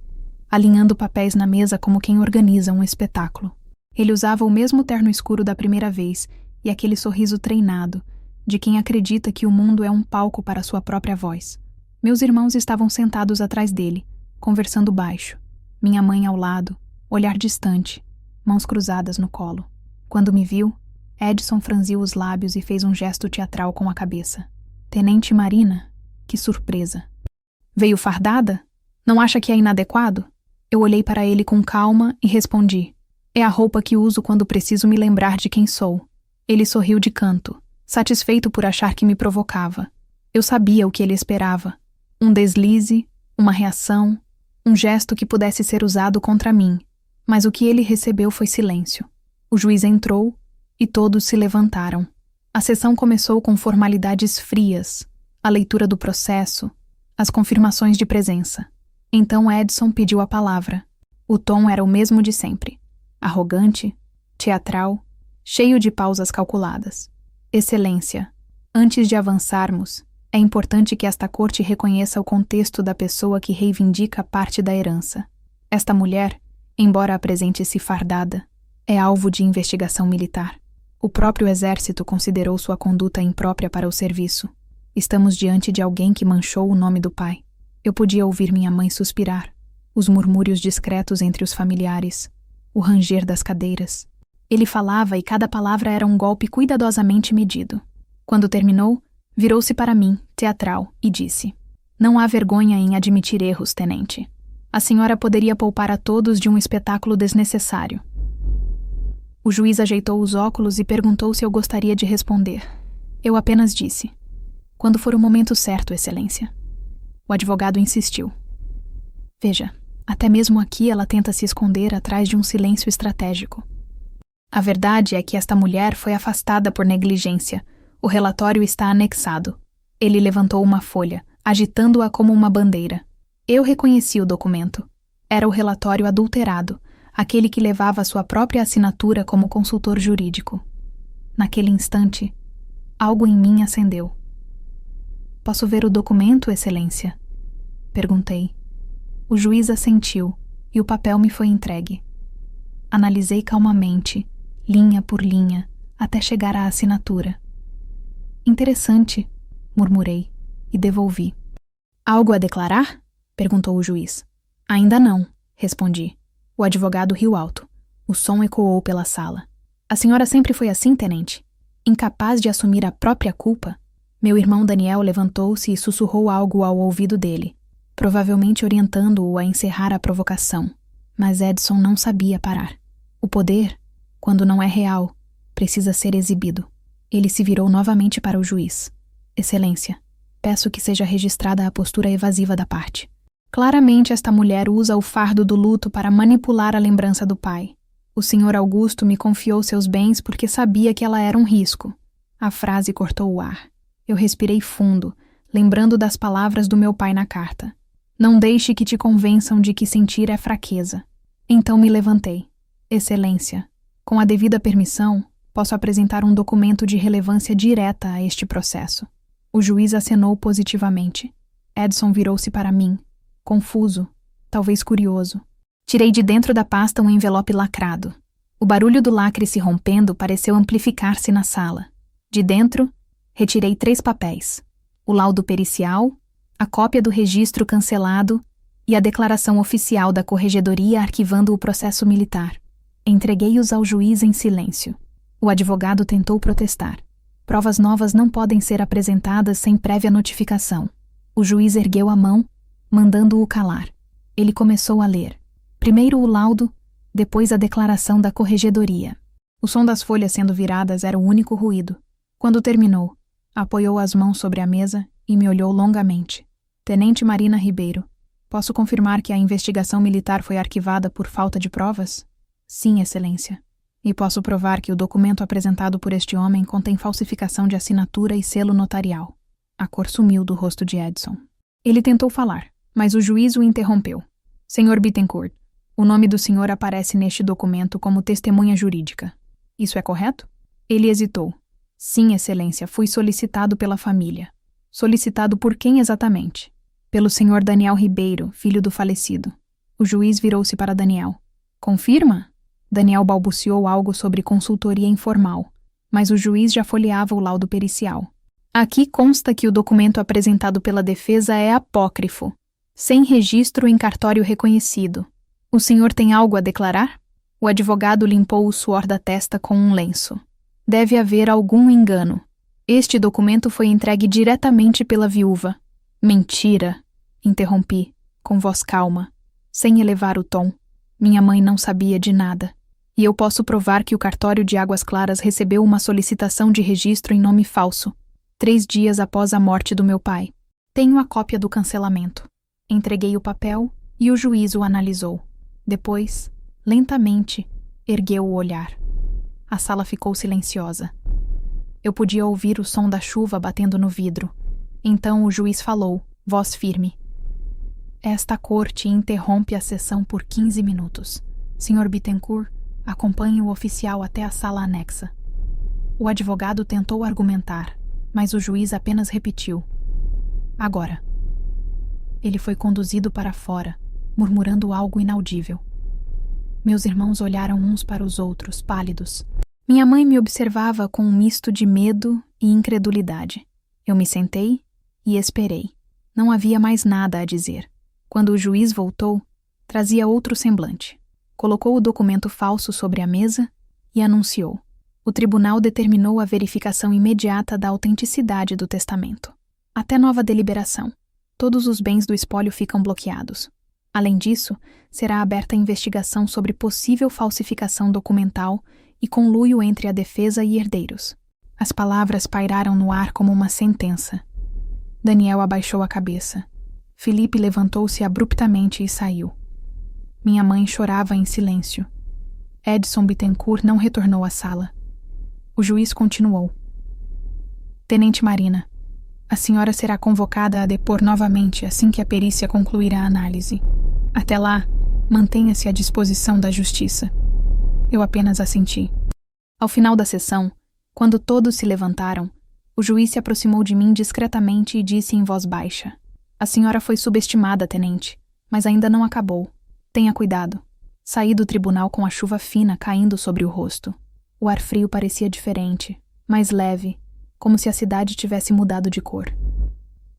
alinhando papéis na mesa como quem organiza um espetáculo. Ele usava o mesmo terno escuro da primeira vez e aquele sorriso treinado, de quem acredita que o mundo é um palco para sua própria voz. Meus irmãos estavam sentados atrás dele, conversando baixo. Minha mãe ao lado, olhar distante, mãos cruzadas no colo. Quando me viu, Edson franziu os lábios e fez um gesto teatral com a cabeça. Tenente Marina? Que surpresa. Veio fardada? Não acha que é inadequado? Eu olhei para ele com calma e respondi. É a roupa que uso quando preciso me lembrar de quem sou. Ele sorriu de canto, satisfeito por achar que me provocava. Eu sabia o que ele esperava. Um deslize, uma reação, um gesto que pudesse ser usado contra mim. Mas o que ele recebeu foi silêncio. O juiz entrou e todos se levantaram. A sessão começou com formalidades frias, a leitura do processo, as confirmações de presença. Então Edson pediu a palavra. O tom era o mesmo de sempre. Arrogante, teatral, cheio de pausas calculadas. Excelência, antes de avançarmos, é importante que esta corte reconheça o contexto da pessoa que reivindica parte da herança. Esta mulher, embora apresente-se fardada, é alvo de investigação militar. O próprio exército considerou sua conduta imprópria para o serviço. Estamos diante de alguém que manchou o nome do pai. Eu podia ouvir minha mãe suspirar, os murmúrios discretos entre os familiares, o ranger das cadeiras. Ele falava e cada palavra era um golpe cuidadosamente medido. Quando terminou, virou-se para mim, teatral, e disse: Não há vergonha em admitir erros, tenente. A senhora poderia poupar a todos de um espetáculo desnecessário. O juiz ajeitou os óculos e perguntou se eu gostaria de responder. Eu apenas disse: Quando for o momento certo, Excelência. O advogado insistiu. Veja, até mesmo aqui ela tenta se esconder atrás de um silêncio estratégico. A verdade é que esta mulher foi afastada por negligência. O relatório está anexado. Ele levantou uma folha, agitando-a como uma bandeira. Eu reconheci o documento. Era o relatório adulterado, aquele que levava sua própria assinatura como consultor jurídico. Naquele instante, algo em mim acendeu. Posso ver o documento, Excelência? Perguntei. O juiz assentiu e o papel me foi entregue. Analisei calmamente, linha por linha, até chegar à assinatura. Interessante, murmurei e devolvi. Algo a declarar? Perguntou o juiz. Ainda não, respondi. O advogado riu alto. O som ecoou pela sala. A senhora sempre foi assim, tenente? Incapaz de assumir a própria culpa? Meu irmão Daniel levantou-se e sussurrou algo ao ouvido dele, provavelmente orientando-o a encerrar a provocação. Mas Edson não sabia parar. O poder, quando não é real, precisa ser exibido. Ele se virou novamente para o juiz. Excelência, peço que seja registrada a postura evasiva da parte. Claramente esta mulher usa o fardo do luto para manipular a lembrança do pai. O senhor Augusto me confiou seus bens porque sabia que ela era um risco. A frase cortou o ar. Eu respirei fundo, lembrando das palavras do meu pai na carta. Não deixe que te convençam de que sentir é fraqueza. Então me levantei. Excelência, com a devida permissão, posso apresentar um documento de relevância direta a este processo. O juiz acenou positivamente. Edson virou-se para mim, confuso, talvez curioso. Tirei de dentro da pasta um envelope lacrado. O barulho do lacre se rompendo pareceu amplificar-se na sala. De dentro, retirei 3 papéis: o laudo pericial, a cópia do registro cancelado e a declaração oficial da corregedoria arquivando o processo militar. Entreguei-os ao juiz em silêncio. O advogado tentou protestar. Provas novas não podem ser apresentadas sem prévia notificação. O juiz ergueu a mão, mandando-o calar. Ele começou a ler. Primeiro o laudo, depois a declaração da corregedoria. O som das folhas sendo viradas era o único ruído. Quando terminou, apoiou as mãos sobre a mesa e me olhou longamente. Tenente Marina Ribeiro, posso confirmar que a investigação militar foi arquivada por falta de provas? Sim, Excelência. E posso provar que o documento apresentado por este homem contém falsificação de assinatura e selo notarial. A cor sumiu do rosto de Edson. Ele tentou falar, mas o juiz o interrompeu. Senhor Bittencourt, o nome do senhor aparece neste documento como testemunha jurídica. Isso é correto? Ele hesitou. Sim, Excelência, fui solicitado pela família. Solicitado por quem exatamente? Pelo senhor Daniel Ribeiro, filho do falecido. O juiz virou-se para Daniel. Confirma? Daniel balbuciou algo sobre consultoria informal, mas o juiz já folheava o laudo pericial. Aqui consta que o documento apresentado pela defesa é apócrifo, sem registro em cartório reconhecido. O senhor tem algo a declarar? O advogado limpou o suor da testa com um lenço. Deve haver algum engano. Este documento foi entregue diretamente pela viúva. Mentira, interrompi, com voz calma, sem elevar o tom. Minha mãe não sabia de nada. E eu posso provar que o cartório de Águas Claras recebeu uma solicitação de registro em nome falso, 3 dias após a morte do meu pai. Tenho a cópia do cancelamento. Entreguei o papel e o juiz o analisou. Depois, lentamente, ergueu o olhar. A sala ficou silenciosa. Eu podia ouvir o som da chuva batendo no vidro. Então o juiz falou, voz firme. Esta corte interrompe a sessão por 15 minutos. Sr. Bittencourt, acompanhe o oficial até a sala anexa. O advogado tentou argumentar, mas o juiz apenas repetiu. Agora. Ele foi conduzido para fora, murmurando algo inaudível. Meus irmãos olharam uns para os outros, pálidos. Minha mãe me observava com um misto de medo e incredulidade. Eu me sentei e esperei. Não havia mais nada a dizer. Quando o juiz voltou, trazia outro semblante. Colocou o documento falso sobre a mesa e anunciou. O tribunal determinou a verificação imediata da autenticidade do testamento. Até nova deliberação. Todos os bens do espólio ficam bloqueados. Além disso, será aberta a investigação sobre possível falsificação documental e conluio entre a defesa e herdeiros. As palavras pairaram no ar como uma sentença. Daniel abaixou a cabeça. Felipe levantou-se abruptamente e saiu. Minha mãe chorava em silêncio. Edson Bittencourt não retornou à sala. O juiz continuou. Tenente Marina, a senhora será convocada a depor novamente assim que a perícia concluir a análise. Até lá, mantenha-se à disposição da justiça. Eu apenas assenti. Ao final da sessão, quando todos se levantaram, o juiz se aproximou de mim discretamente e disse em voz baixa. A senhora foi subestimada, tenente, mas ainda não acabou. Tenha cuidado. Saí do tribunal com a chuva fina caindo sobre o rosto. O ar frio parecia diferente, mais leve, como se a cidade tivesse mudado de cor.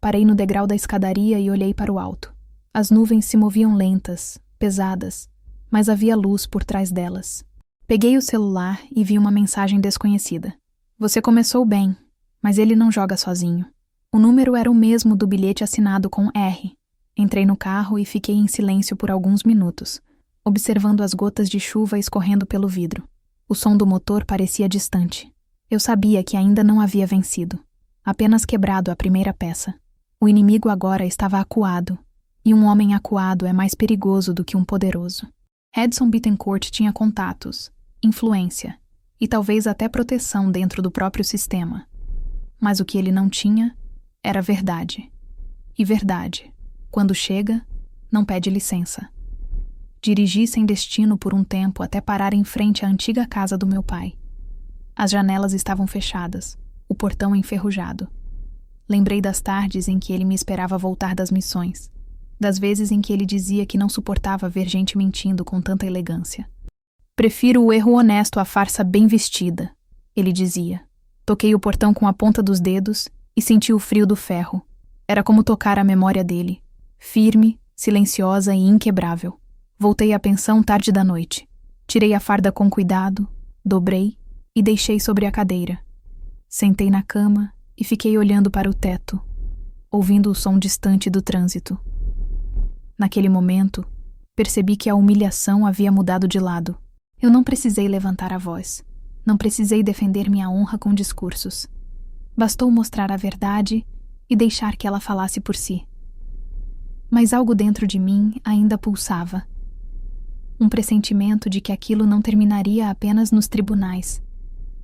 Parei no degrau da escadaria e olhei para o alto. As nuvens se moviam lentas, pesadas, mas havia luz por trás delas. Peguei o celular e vi uma mensagem desconhecida. Você começou bem, mas ele não joga sozinho. O número era o mesmo do bilhete assinado com R. Entrei no carro e fiquei em silêncio por alguns minutos, observando as gotas de chuva escorrendo pelo vidro. O som do motor parecia distante. Eu sabia que ainda não havia vencido. Apenas quebrado a primeira peça. O inimigo agora estava acuado, e um homem acuado é mais perigoso do que um poderoso. Edson Bittencourt tinha contatos, influência e talvez até proteção dentro do próprio sistema. Mas o que ele não tinha era verdade. E verdade, quando chega, não pede licença. Dirigi sem destino por um tempo até parar em frente à antiga casa do meu pai. As janelas estavam fechadas, o portão enferrujado. Lembrei das tardes em que ele me esperava voltar das missões, das vezes em que ele dizia que não suportava ver gente mentindo com tanta elegância. Prefiro o erro honesto à farsa bem vestida, ele dizia. Toquei o portão com a ponta dos dedos e senti o frio do ferro. Era como tocar a memória dele, firme, silenciosa e inquebrável. Voltei à pensão tarde da noite. Tirei a farda com cuidado, dobrei e deixei sobre a cadeira. Sentei na cama e fiquei olhando para o teto, ouvindo o som distante do trânsito. Naquele momento, percebi que a humilhação havia mudado de lado. Eu não precisei levantar a voz. Não precisei defender minha honra com discursos. Bastou mostrar a verdade e deixar que ela falasse por si. Mas algo dentro de mim ainda pulsava. Um pressentimento de que aquilo não terminaria apenas nos tribunais.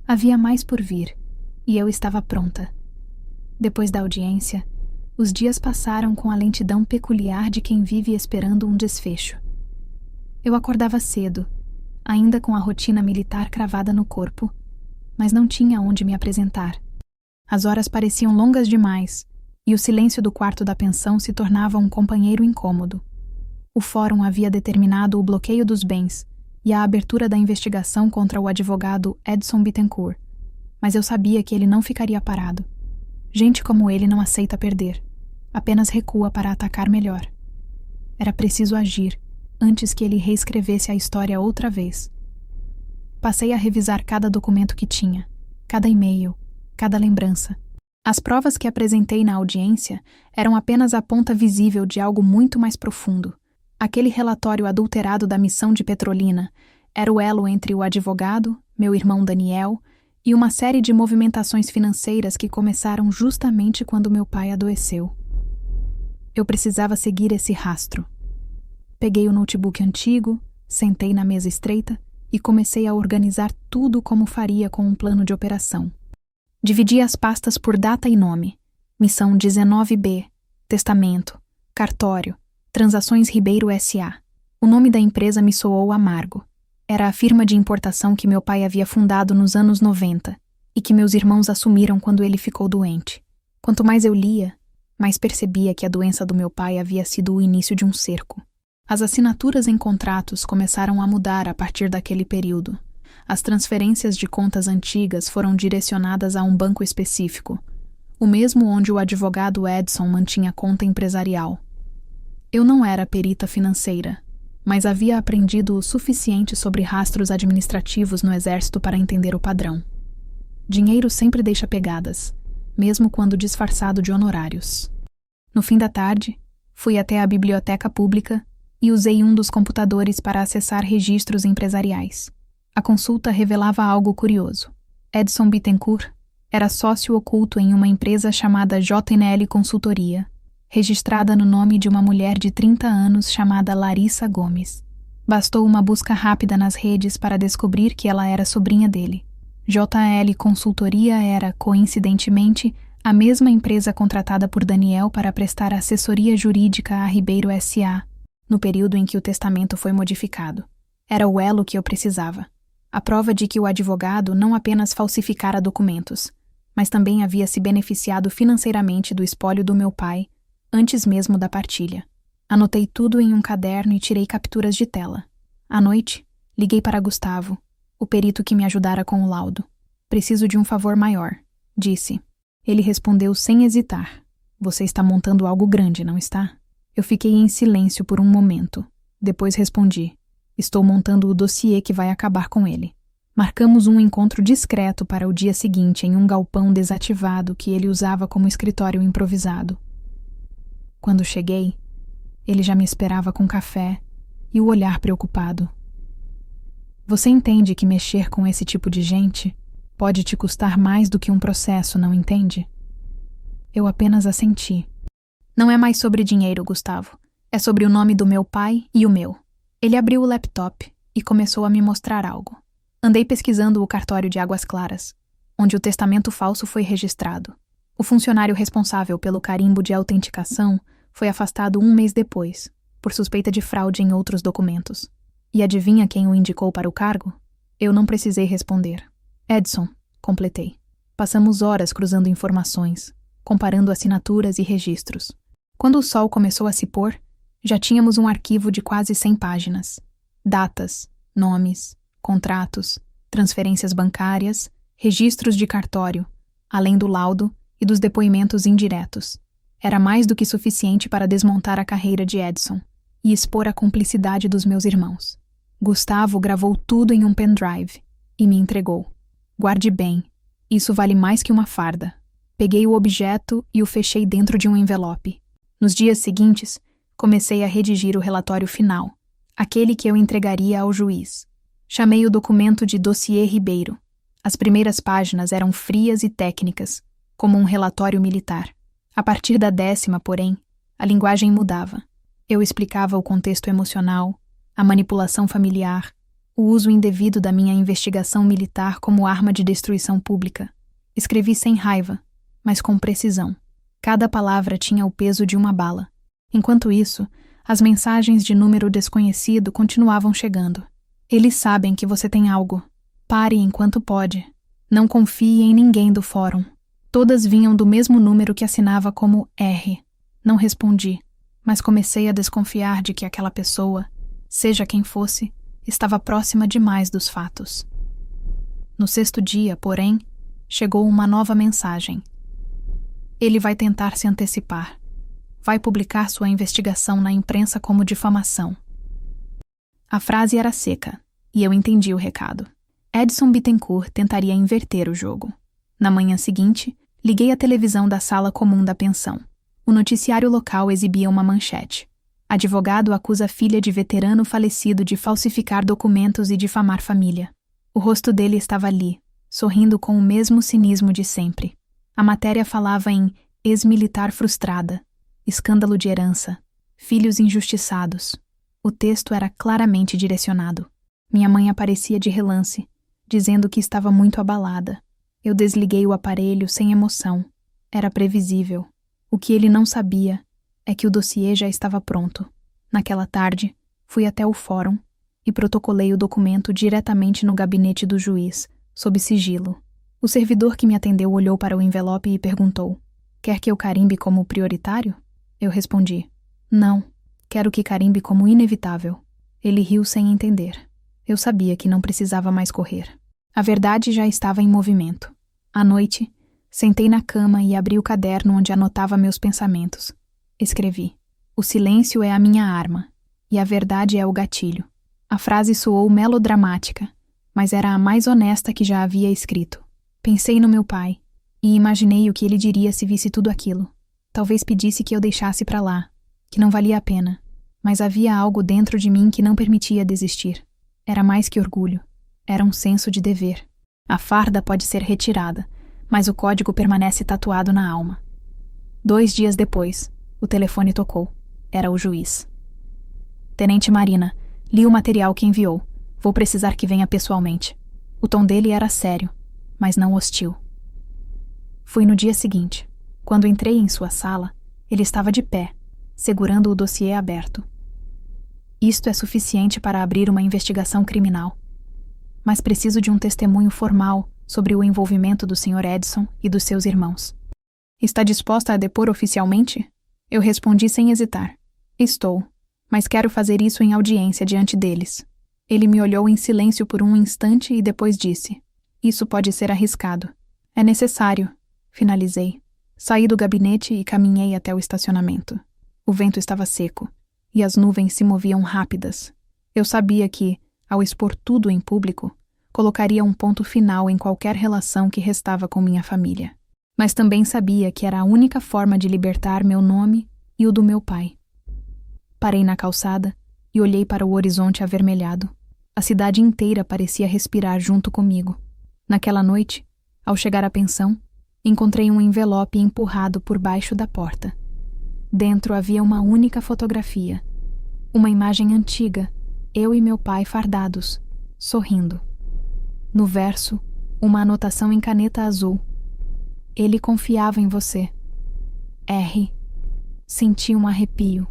Havia mais por vir, e eu estava pronta. Depois da audiência, os dias passaram com a lentidão peculiar de quem vive esperando um desfecho. Eu acordava cedo, ainda com a rotina militar cravada no corpo, mas não tinha onde me apresentar. As horas pareciam longas demais, e o silêncio do quarto da pensão se tornava um companheiro incômodo. O fórum havia determinado o bloqueio dos bens e a abertura da investigação contra o advogado Edson Bittencourt, mas eu sabia que ele não ficaria parado. Gente como ele não aceita perder, apenas recua para atacar melhor. Era preciso agir, antes que ele reescrevesse a história outra vez. Passei a revisar cada documento que tinha. cada e-mail, cada lembrança. As provas que apresentei na audiência eram apenas a ponta visível de algo muito mais profundo. Aquele relatório adulterado da missão de Petrolina era o elo entre o advogado, meu irmão Daniel, e uma série de movimentações financeiras que começaram justamente quando meu pai adoeceu. Eu precisava seguir esse rastro. Peguei o notebook antigo, sentei na mesa estreita e comecei a organizar tudo como faria com um plano de operação. Dividi as pastas por data e nome. Missão 19B, testamento, cartório, Transações Ribeiro S.A. O nome da empresa me soou amargo. Era a firma de importação que meu pai havia fundado nos anos 90 e que meus irmãos assumiram quando ele ficou doente. Quanto mais eu lia, mais percebia que a doença do meu pai havia sido o início de um cerco. As assinaturas em contratos começaram a mudar a partir daquele período. As transferências de contas antigas foram direcionadas a um banco específico, o mesmo onde o advogado Edson mantinha conta empresarial. Eu não era perita financeira, mas havia aprendido o suficiente sobre rastros administrativos no exército para entender o padrão. Dinheiro sempre deixa pegadas, mesmo quando disfarçado de honorários. No fim da tarde, fui até a biblioteca pública e usei um dos computadores para acessar registros empresariais. A consulta revelava algo curioso. Edson Bittencourt era sócio oculto em uma empresa chamada JNL Consultoria, registrada no nome de uma mulher de 30 anos chamada Larissa Gomes. Bastou uma busca rápida nas redes para descobrir que ela era sobrinha dele. JL Consultoria era, coincidentemente, a mesma empresa contratada por Daniel para prestar assessoria jurídica a Ribeiro S.A., no período em que o testamento foi modificado. Era o elo que eu precisava. A prova de que o advogado não apenas falsificara documentos, mas também havia se beneficiado financeiramente do espólio do meu pai, antes mesmo da partilha. Anotei tudo em um caderno e tirei capturas de tela. À noite, liguei para Gustavo, o perito que me ajudara com o laudo. Preciso de um favor maior, disse. Ele respondeu sem hesitar. Você está montando algo grande, não está? Eu fiquei em silêncio por um momento. Depois respondi. Estou montando o dossiê que vai acabar com ele. Marcamos um encontro discreto para o dia seguinte em um galpão desativado que ele usava como escritório improvisado. Quando cheguei, ele já me esperava com café e o olhar preocupado. Você entende que mexer com esse tipo de gente pode te custar mais do que um processo, não entende? Eu apenas assenti. Não é mais sobre dinheiro, Gustavo. É sobre o nome do meu pai e o meu. Ele abriu o laptop e começou a me mostrar algo. Andei pesquisando o cartório de Águas Claras, onde o testamento falso foi registrado. O funcionário responsável pelo carimbo de autenticação foi afastado um mês depois, por suspeita de fraude em outros documentos. E adivinha quem o indicou para o cargo? Eu não precisei responder. Edson, completei. Passamos horas cruzando informações, comparando assinaturas e registros. Quando o sol começou a se pôr, já tínhamos um arquivo de quase 100 páginas. Datas, nomes, contratos, transferências bancárias, registros de cartório, além do laudo e dos depoimentos indiretos. Era mais do que suficiente para desmontar a carreira de Edson e expor a cumplicidade dos meus irmãos. Gustavo gravou tudo em um pendrive e me entregou. Guarde bem, isso vale mais que uma farda. Peguei o objeto e o fechei dentro de um envelope. Nos dias seguintes, comecei a redigir o relatório final, aquele que eu entregaria ao juiz. Chamei o documento de Dossiê Ribeiro. As primeiras páginas eram frias e técnicas, como um relatório militar. A partir da 10ª, porém, a linguagem mudava. Eu explicava o contexto emocional, a manipulação familiar, o uso indevido da minha investigação militar como arma de destruição pública. Escrevi sem raiva, mas com precisão. Cada palavra tinha o peso de uma bala. Enquanto isso, as mensagens de número desconhecido continuavam chegando. Eles sabem que você tem algo. Pare enquanto pode. Não confie em ninguém do fórum. Todas vinham do mesmo número que assinava como R. Não respondi, mas comecei a desconfiar de que aquela pessoa, seja quem fosse, estava próxima demais dos fatos. No 6º dia, porém, chegou uma nova mensagem. Ele vai tentar se antecipar. Vai publicar sua investigação na imprensa como difamação. A frase era seca, e eu entendi o recado. Edson Bittencourt tentaria inverter o jogo. Na manhã seguinte, liguei a televisão da sala comum da pensão. O noticiário local exibia uma manchete. Advogado acusa filha de veterano falecido de falsificar documentos e difamar família. O rosto dele estava ali, sorrindo com o mesmo cinismo de sempre. A matéria falava em ex-militar frustrada, escândalo de herança, filhos injustiçados. O texto era claramente direcionado. Minha mãe aparecia de relance, dizendo que estava muito abalada. Eu desliguei o aparelho sem emoção. Era previsível. O que ele não sabia é que o dossiê já estava pronto. Naquela tarde, fui até o fórum e protocolei o documento diretamente no gabinete do juiz, sob sigilo. O servidor que me atendeu olhou para o envelope e perguntou: "Quer que eu carimbe como prioritário?" Eu respondi: "Não, quero que carimbe como inevitável." Ele riu sem entender. Eu sabia que não precisava mais correr. A verdade já estava em movimento. À noite, sentei na cama e abri o caderno onde anotava meus pensamentos. Escrevi: "O silêncio é a minha arma, e a verdade é o gatilho." A frase soou melodramática, mas era a mais honesta que já havia escrito. Pensei no meu pai, e imaginei o que ele diria se visse tudo aquilo. Talvez pedisse que eu deixasse pra lá, que não valia a pena, mas havia algo dentro de mim que não permitia desistir. Era mais que orgulho, era um senso de dever. A farda pode ser retirada, mas o código permanece tatuado na alma. 2 dias depois, o telefone tocou. Era o juiz. "Tenente Marina, li o material que enviou. Vou precisar que venha pessoalmente." O tom dele era sério, mas não hostil. Fui no dia seguinte. Quando entrei em sua sala, ele estava de pé, segurando o dossiê aberto. "Isto é suficiente para abrir uma investigação criminal. Mas preciso de um testemunho formal sobre o envolvimento do Sr. Edson e dos seus irmãos." "Está disposta a depor oficialmente?" Eu respondi sem hesitar: "Estou, mas quero fazer isso em audiência diante deles." Ele me olhou em silêncio por um instante e depois disse: "Isso pode ser arriscado." "É necessário", finalizei. Saí do gabinete e caminhei até o estacionamento. O vento estava seco, e as nuvens se moviam rápidas. Eu sabia que, ao expor tudo em público, colocaria um ponto final em qualquer relação que restava com minha família. Mas também sabia que era a única forma de libertar meu nome e o do meu pai. Parei na calçada e olhei para o horizonte avermelhado. A cidade inteira parecia respirar junto comigo. Naquela noite, ao chegar à pensão, encontrei um envelope empurrado por baixo da porta. Dentro havia uma única fotografia. Uma imagem antiga, eu e meu pai fardados, sorrindo. No verso, uma anotação em caneta azul. "Ele confiava em você. R." Senti um arrepio.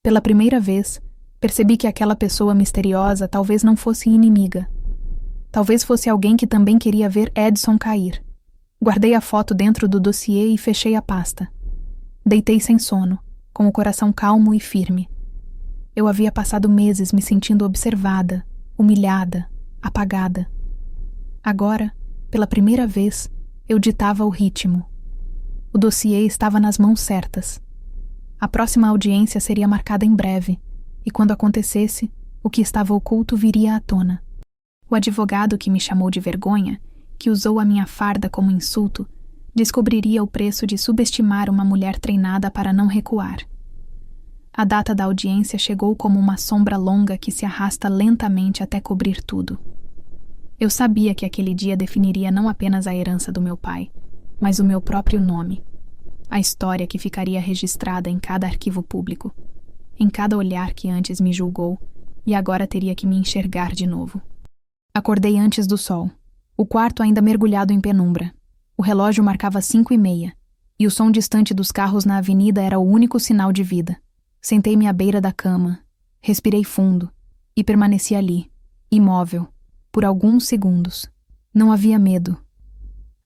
Pela primeira vez, percebi que aquela pessoa misteriosa talvez não fosse inimiga. Talvez fosse alguém que também queria ver Edson cair. Guardei a foto dentro do dossiê e fechei a pasta. Deitei sem sono, com o coração calmo e firme. Eu havia passado meses me sentindo observada, humilhada, apagada. Agora, pela primeira vez, eu ditava o ritmo. O dossiê estava nas mãos certas. A próxima audiência seria marcada em breve, e quando acontecesse, o que estava oculto viria à tona. O advogado que me chamou de vergonha, que usou a minha farda como insulto, descobriria o preço de subestimar uma mulher treinada para não recuar. A data da audiência chegou como uma sombra longa que se arrasta lentamente até cobrir tudo. Eu sabia que aquele dia definiria não apenas a herança do meu pai, mas o meu próprio nome. A história que ficaria registrada em cada arquivo público, em cada olhar que antes me julgou e agora teria que me enxergar de novo. Acordei antes do sol. O quarto ainda mergulhado em penumbra. O relógio marcava 5:30, e o som distante dos carros na avenida era o único sinal de vida. Sentei-me à beira da cama, respirei fundo, e permaneci ali, imóvel, por alguns segundos. Não havia medo.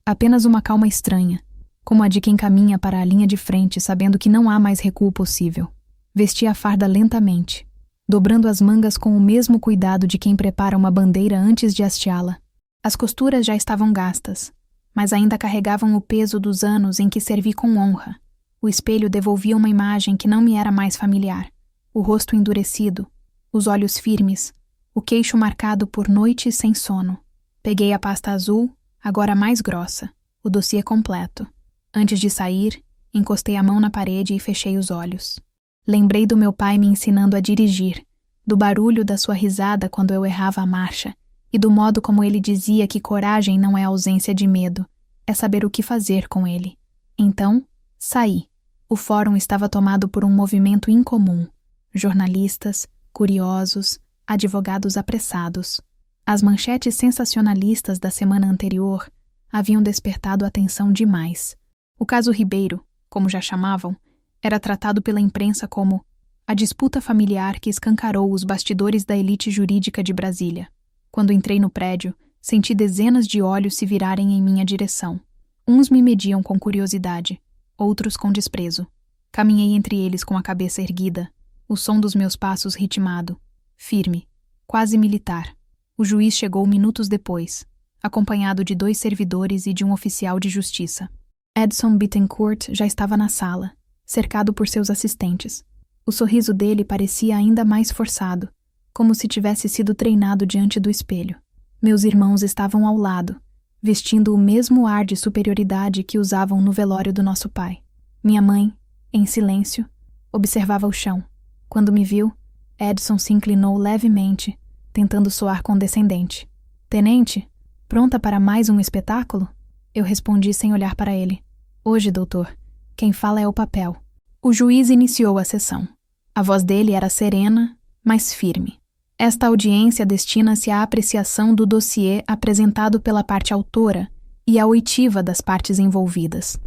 Apenas uma calma estranha, como a de quem caminha para a linha de frente sabendo que não há mais recuo possível. Vesti a farda lentamente, dobrando as mangas com o mesmo cuidado de quem prepara uma bandeira antes de hasteá-la. As costuras já estavam gastas, mas ainda carregavam o peso dos anos em que servi com honra. O espelho devolvia uma imagem que não me era mais familiar. O rosto endurecido, os olhos firmes, o queixo marcado por noites sem sono. Peguei a pasta azul, agora mais grossa, o dossiê completo. Antes de sair, encostei a mão na parede e fechei os olhos. Lembrei do meu pai me ensinando a dirigir, do barulho da sua risada quando eu errava a marcha, e do modo como ele dizia que coragem não é ausência de medo, é saber o que fazer com ele. Então, saí. O fórum estava tomado por um movimento incomum. Jornalistas, curiosos, advogados apressados. As manchetes sensacionalistas da semana anterior haviam despertado atenção demais. O caso Ribeiro, como já chamavam, era tratado pela imprensa como a disputa familiar que escancarou os bastidores da elite jurídica de Brasília. Quando entrei no prédio, senti dezenas de olhos se virarem em minha direção. Uns me mediam com curiosidade, outros com desprezo. Caminhei entre eles com a cabeça erguida, o som dos meus passos ritmado, firme, quase militar. O juiz chegou minutos depois, acompanhado de 2 servidores e de um oficial de justiça. Edson Bittencourt já estava na sala, cercado por seus assistentes. O sorriso dele parecia ainda mais forçado, como se tivesse sido treinado diante do espelho. Meus irmãos estavam ao lado, vestindo o mesmo ar de superioridade que usavam no velório do nosso pai. Minha mãe, em silêncio, observava o chão. Quando me viu, Edson se inclinou levemente, tentando soar condescendente. Tenente, pronta para mais um espetáculo? Eu respondi sem olhar para ele. Hoje, doutor, quem fala é o papel. O juiz iniciou a sessão. A voz dele era serena, mas firme. Esta audiência destina-se à apreciação do dossiê apresentado pela parte autora e à oitiva das partes envolvidas.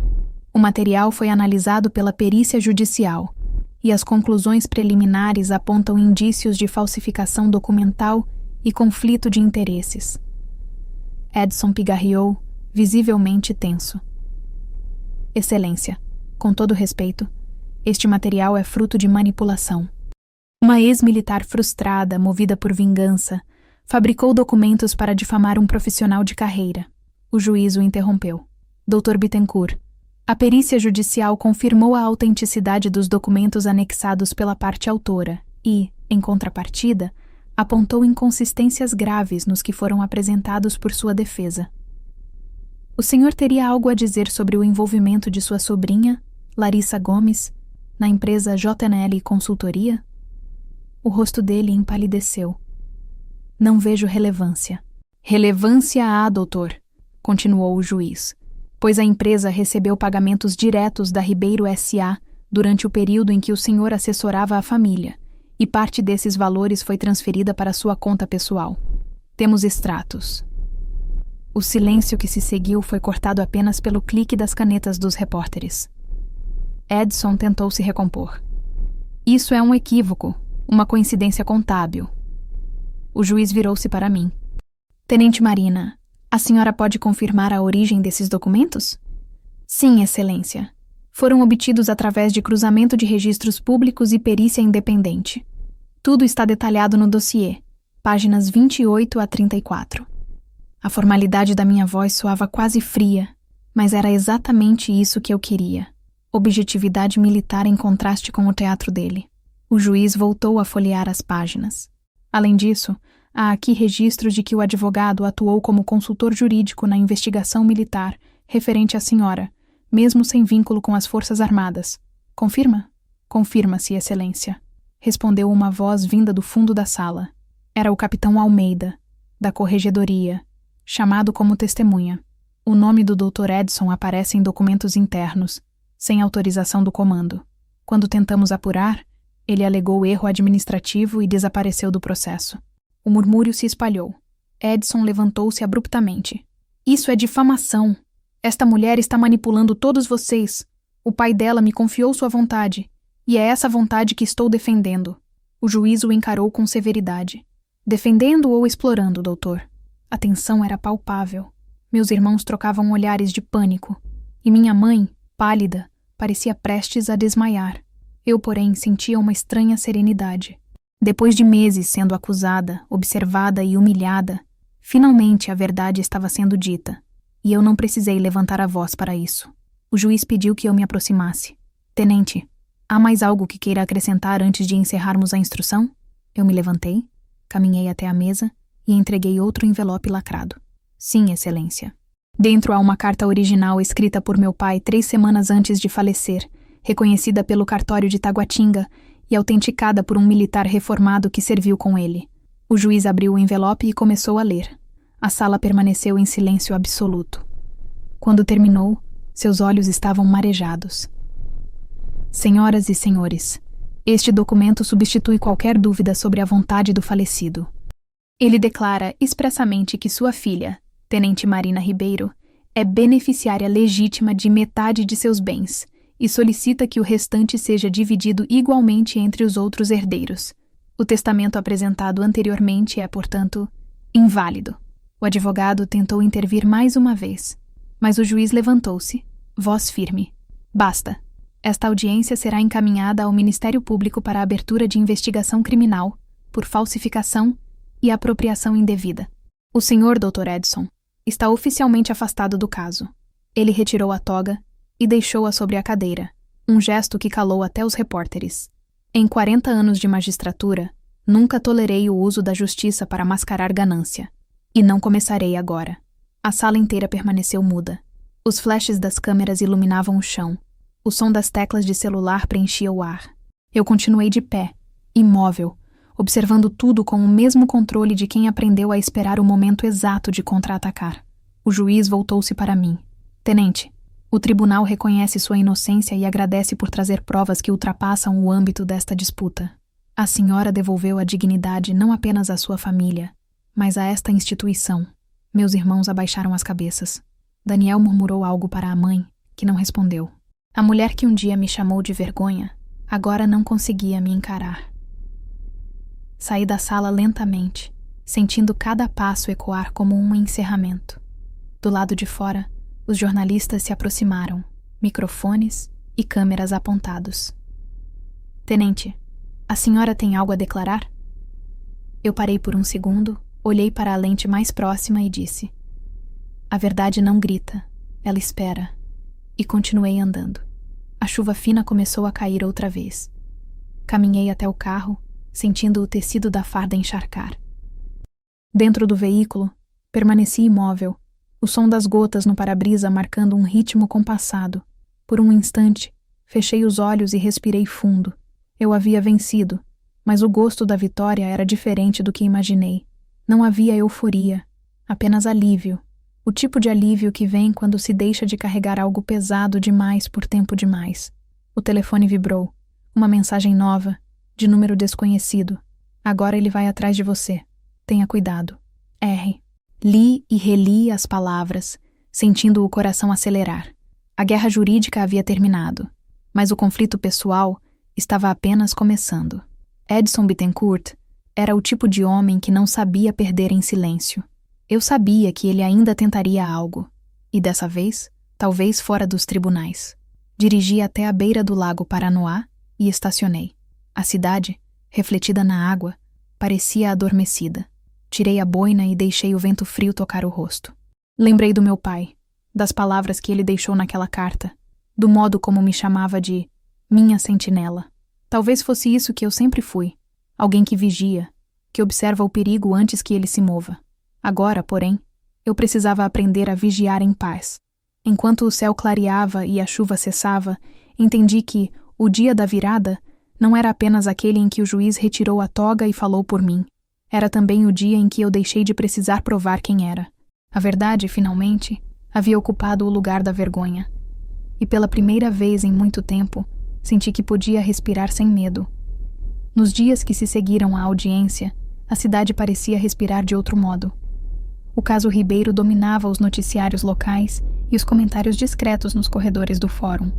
O material foi analisado pela perícia judicial e as conclusões preliminares apontam indícios de falsificação documental e conflito de interesses. Edson pigarreou, visivelmente tenso. Excelência, com todo respeito, este material é fruto de manipulação. Uma ex-militar frustrada, movida por vingança, fabricou documentos para difamar um profissional de carreira. O juiz o interrompeu. Dr. Bittencourt, a perícia judicial confirmou a autenticidade dos documentos anexados pela parte autora e, em contrapartida, apontou inconsistências graves nos que foram apresentados por sua defesa. O senhor teria algo a dizer sobre o envolvimento de sua sobrinha, Larissa Gomes, na empresa JNL Consultoria? O rosto dele empalideceu. Não vejo relevância. Relevância há, doutor, continuou o juiz, pois a empresa recebeu pagamentos diretos da Ribeiro S.A. durante o período em que o senhor assessorava a família, e parte desses valores foi transferida para sua conta pessoal. Temos extratos. O silêncio que se seguiu foi cortado apenas pelo clique das canetas dos repórteres. Edson tentou se recompor. Isso é um equívoco, uma coincidência contábil. O juiz virou-se para mim. Tenente Marina, a senhora pode confirmar a origem desses documentos? Sim, excelência. Foram obtidos através de cruzamento de registros públicos e perícia independente. Tudo está detalhado no dossiê, páginas 28 a 34. A formalidade da minha voz soava quase fria, mas era exatamente isso que eu queria. Objetividade militar em contraste com o teatro dele. O juiz voltou a folhear as páginas. Além disso, há aqui registros de que o advogado atuou como consultor jurídico na investigação militar referente à senhora, mesmo sem vínculo com as Forças Armadas. Confirma? Confirma-se, excelência. Respondeu uma voz vinda do fundo da sala. Era o capitão Almeida, da Corregedoria, chamado como testemunha. O nome do Dr. Edson aparece em documentos internos, sem autorização do comando. Quando tentamos apurar, ele alegou erro administrativo e desapareceu do processo. O murmúrio se espalhou. Edson levantou-se abruptamente. Isso é difamação. Esta mulher está manipulando todos vocês. O pai dela me confiou sua vontade, e é essa vontade que estou defendendo. O juiz o encarou com severidade. Defendendo ou explorando, doutor? A tensão era palpável. Meus irmãos trocavam olhares de pânico, e minha mãe, pálida, parecia prestes a desmaiar. Eu, porém, sentia uma estranha serenidade. Depois de meses sendo acusada, observada e humilhada, finalmente a verdade estava sendo dita, e eu não precisei levantar a voz para isso. O juiz pediu que eu me aproximasse. Tenente, há mais algo que queira acrescentar antes de encerrarmos a instrução? Eu me levantei, caminhei até a mesa e entreguei outro envelope lacrado. Sim, excelência. Dentro há uma carta original escrita por meu pai 3 semanas antes de falecer, reconhecida pelo cartório de Taguatinga e autenticada por um militar reformado que serviu com ele. O juiz abriu o envelope e começou a ler. A sala permaneceu em silêncio absoluto. Quando terminou, seus olhos estavam marejados. Senhoras e senhores, este documento substitui qualquer dúvida sobre a vontade do falecido. Ele declara expressamente que sua filha, Tenente Marina Ribeiro, é beneficiária legítima de metade de seus bens e solicita que o restante seja dividido igualmente entre os outros herdeiros. O testamento apresentado anteriormente é, portanto, inválido. O advogado tentou intervir mais uma vez, mas o juiz levantou-se, voz firme. Basta. Esta audiência será encaminhada ao Ministério Público para a abertura de investigação criminal por falsificação e apropriação indevida. O senhor Dr. Edson está oficialmente afastado do caso. Ele retirou a toga e deixou-a sobre a cadeira, um gesto que calou até os repórteres. Em 40 anos de magistratura, nunca tolerei o uso da justiça para mascarar ganância. E não começarei agora. A sala inteira permaneceu muda. Os flashes das câmeras iluminavam o chão. O som das teclas de celular preenchia o ar. Eu continuei de pé, imóvel, observando tudo com o mesmo controle de quem aprendeu a esperar o momento exato de contra-atacar. O juiz voltou-se para mim. Tenente, o tribunal reconhece sua inocência e agradece por trazer provas que ultrapassam o âmbito desta disputa. A senhora devolveu a dignidade não apenas à sua família, mas a esta instituição. Meus irmãos abaixaram as cabeças. Daniel murmurou algo para a mãe, que não respondeu. A mulher que um dia me chamou de vergonha, agora não conseguia me encarar. Saí da sala lentamente, sentindo cada passo ecoar como um encerramento. Do lado de fora, os jornalistas se aproximaram, microfones e câmeras apontados. Tenente, a senhora tem algo a declarar? Eu parei por um segundo, olhei para a lente mais próxima e disse: a verdade não grita, ela espera. E continuei andando. A chuva fina começou a cair outra vez. Caminhei até o carro, sentindo o tecido da farda encharcar. Dentro do veículo, permaneci imóvel, o som das gotas no para-brisa marcando um ritmo compassado. Por um instante, fechei os olhos e respirei fundo. Eu havia vencido, mas o gosto da vitória era diferente do que imaginei. Não havia euforia, apenas alívio. O tipo de alívio que vem quando se deixa de carregar algo pesado demais por tempo demais. O telefone vibrou. Uma mensagem nova, de número desconhecido. Agora ele vai atrás de você. Tenha cuidado. R. Li e reli as palavras, sentindo o coração acelerar. A guerra jurídica havia terminado, mas o conflito pessoal estava apenas começando. Edson Bittencourt era o tipo de homem que não sabia perder em silêncio. Eu sabia que ele ainda tentaria algo, e dessa vez, talvez fora dos tribunais. Dirigi até a beira do lago Paranoá e estacionei. A cidade, refletida na água, parecia adormecida. Tirei a boina e deixei o vento frio tocar o rosto. Lembrei do meu pai, das palavras que ele deixou naquela carta, do modo como me chamava de minha sentinela. Talvez fosse isso que eu sempre fui. Alguém que vigia, que observa o perigo antes que ele se mova. Agora, porém, eu precisava aprender a vigiar em paz. Enquanto o céu clareava e a chuva cessava, entendi que o dia da virada não era apenas aquele em que o juiz retirou a toga e falou por mim. Era também o dia em que eu deixei de precisar provar quem era. A verdade, finalmente, havia ocupado o lugar da vergonha. E pela primeira vez em muito tempo, senti que podia respirar sem medo. Nos dias que se seguiram à audiência, a cidade parecia respirar de outro modo. O caso Ribeiro dominava os noticiários locais e os comentários discretos nos corredores do fórum.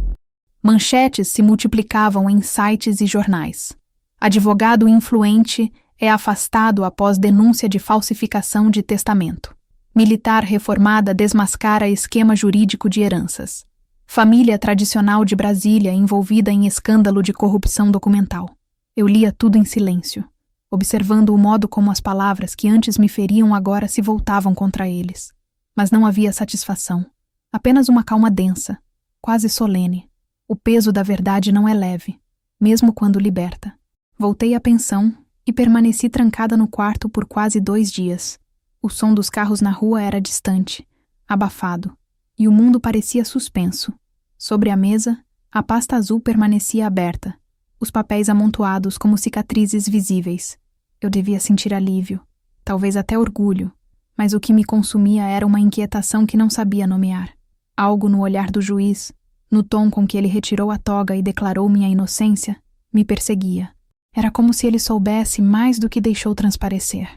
Manchetes se multiplicavam em sites e jornais. Advogado influente é afastado após denúncia de falsificação de testamento. Militar reformada desmascara esquema jurídico de heranças. Família tradicional de Brasília envolvida em escândalo de corrupção documental. Eu lia tudo em silêncio, observando o modo como as palavras que antes me feriam agora se voltavam contra eles. Mas não havia satisfação, apenas uma calma densa, quase solene. O peso da verdade não é leve, mesmo quando liberta. Voltei à pensão e permaneci trancada no quarto por quase 2 dias. O som dos carros na rua era distante, abafado, e o mundo parecia suspenso. Sobre a mesa, a pasta azul permanecia aberta, os papéis amontoados como cicatrizes visíveis. Eu devia sentir alívio, talvez até orgulho, mas o que me consumia era uma inquietação que não sabia nomear. Algo no olhar do juiz, no tom com que ele retirou a toga e declarou minha inocência, me perseguia. Era como se ele soubesse mais do que deixou transparecer.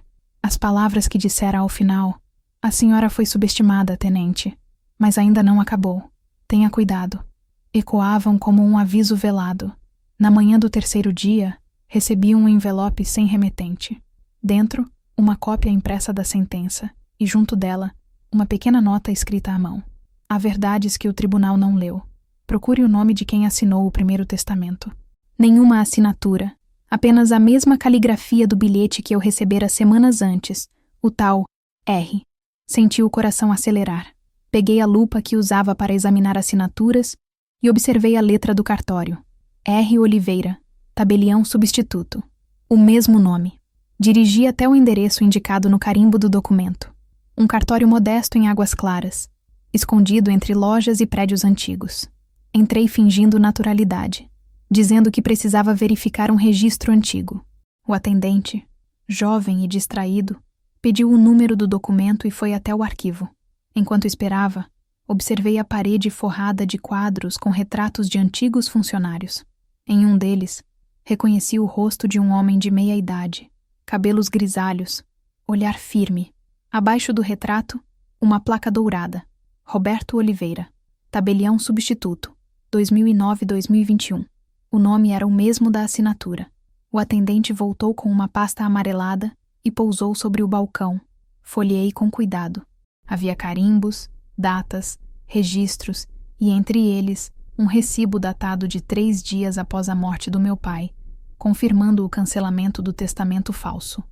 As palavras que dissera ao final: "A senhora foi subestimada, tenente, mas ainda não acabou. Tenha cuidado", ecoavam como um aviso velado. Na manhã do terceiro dia, recebi um envelope sem remetente. Dentro, uma cópia impressa da sentença e, junto dela, uma pequena nota escrita à mão. Há verdades que o tribunal não leu. Procure o nome de quem assinou o primeiro testamento. Nenhuma assinatura, apenas a mesma caligrafia do bilhete que eu recebera semanas antes, o tal R. Senti o coração acelerar. Peguei a lupa que usava para examinar assinaturas e observei a letra do cartório. R. Oliveira, tabelião substituto. O mesmo nome. Dirigi até o endereço indicado no carimbo do documento. Um cartório modesto em Águas Claras, escondido entre lojas e prédios antigos. Entrei fingindo naturalidade, dizendo que precisava verificar um registro antigo. O atendente, jovem e distraído, pediu o número do documento e foi até o arquivo. Enquanto esperava, observei a parede forrada de quadros com retratos de antigos funcionários. Em um deles, reconheci o rosto de um homem de meia idade, cabelos grisalhos, olhar firme. Abaixo do retrato, uma placa dourada: Roberto Oliveira, tabelião substituto, 2009-2021. O nome era o mesmo da assinatura. O atendente voltou com uma pasta amarelada e pousou sobre o balcão. Folheei com cuidado. Havia carimbos, datas, registros e, entre eles, um recibo datado de 3 dias após a morte do meu pai, confirmando o cancelamento do testamento falso.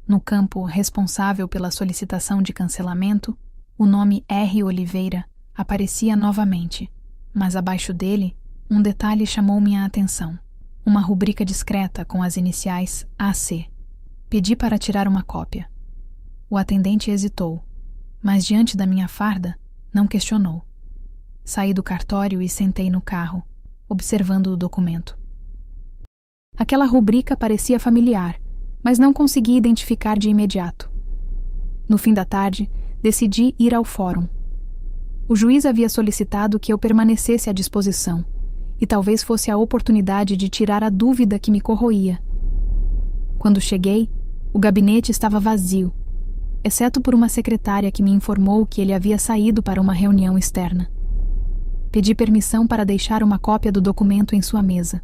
No campo responsável pela solicitação de cancelamento, o nome R. Oliveira aparecia novamente, mas abaixo dele, um detalhe chamou minha atenção. Uma rubrica discreta com as iniciais AC. Pedi para tirar uma cópia. O atendente hesitou, mas diante da minha farda, não questionou. Saí do cartório e sentei no carro, observando o documento. Aquela rubrica parecia familiar, mas não consegui identificar de imediato. No fim da tarde, decidi ir ao fórum. O juiz havia solicitado que eu permanecesse à disposição, e talvez fosse a oportunidade de tirar a dúvida que me corroía. Quando cheguei, o gabinete estava vazio, exceto por uma secretária que me informou que ele havia saído para uma reunião externa. Pedi permissão para deixar uma cópia do documento em sua mesa.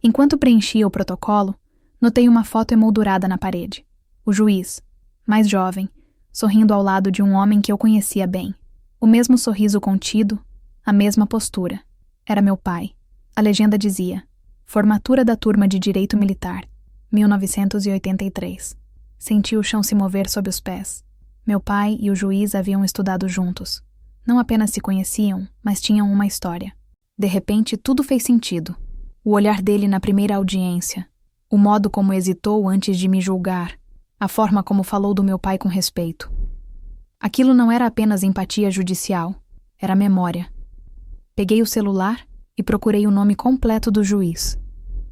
Enquanto preenchia o protocolo, notei uma foto emoldurada na parede. O juiz, mais jovem, sorrindo ao lado de um homem que eu conhecia bem. O mesmo sorriso contido, a mesma postura. Era meu pai. A legenda dizia: Formatura da Turma de Direito Militar, 1983. Senti o chão se mover sob os pés. Meu pai e o juiz haviam estudado juntos. Não apenas se conheciam, mas tinham uma história. De repente, tudo fez sentido. O olhar dele na primeira audiência, o modo como hesitou antes de me julgar, a forma como falou do meu pai com respeito. Aquilo não era apenas empatia judicial, era memória. Peguei o celular e procurei o nome completo do juiz.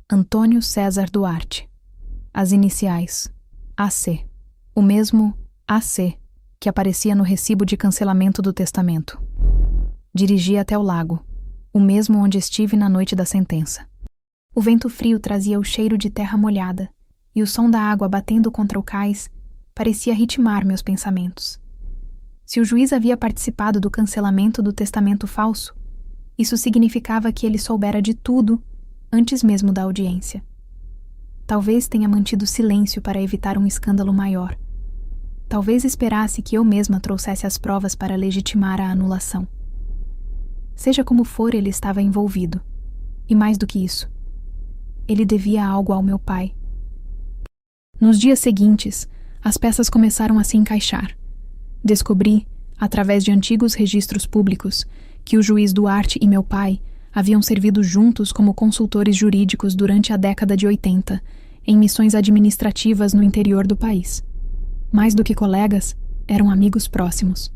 Antônio César Duarte. As iniciais: AC. O mesmo AC que aparecia no recibo de cancelamento do testamento. Dirigi até o lago, o mesmo onde estive na noite da sentença. O vento frio trazia o cheiro de terra molhada, e o som da água batendo contra o cais parecia ritmar meus pensamentos. Se o juiz havia participado do cancelamento do testamento falso, isso significava que ele soubera de tudo antes mesmo da audiência. Talvez tenha mantido silêncio para evitar um escândalo maior. Talvez esperasse que eu mesma trouxesse as provas para legitimar a anulação. Seja como for, ele estava envolvido. E mais do que isso, ele devia algo ao meu pai. Nos dias seguintes, as peças começaram a se encaixar. Descobri, através de antigos registros públicos, que o juiz Duarte e meu pai haviam servido juntos como consultores jurídicos durante a década de 80, em missões administrativas no interior do país. Mais do que colegas, eram amigos próximos.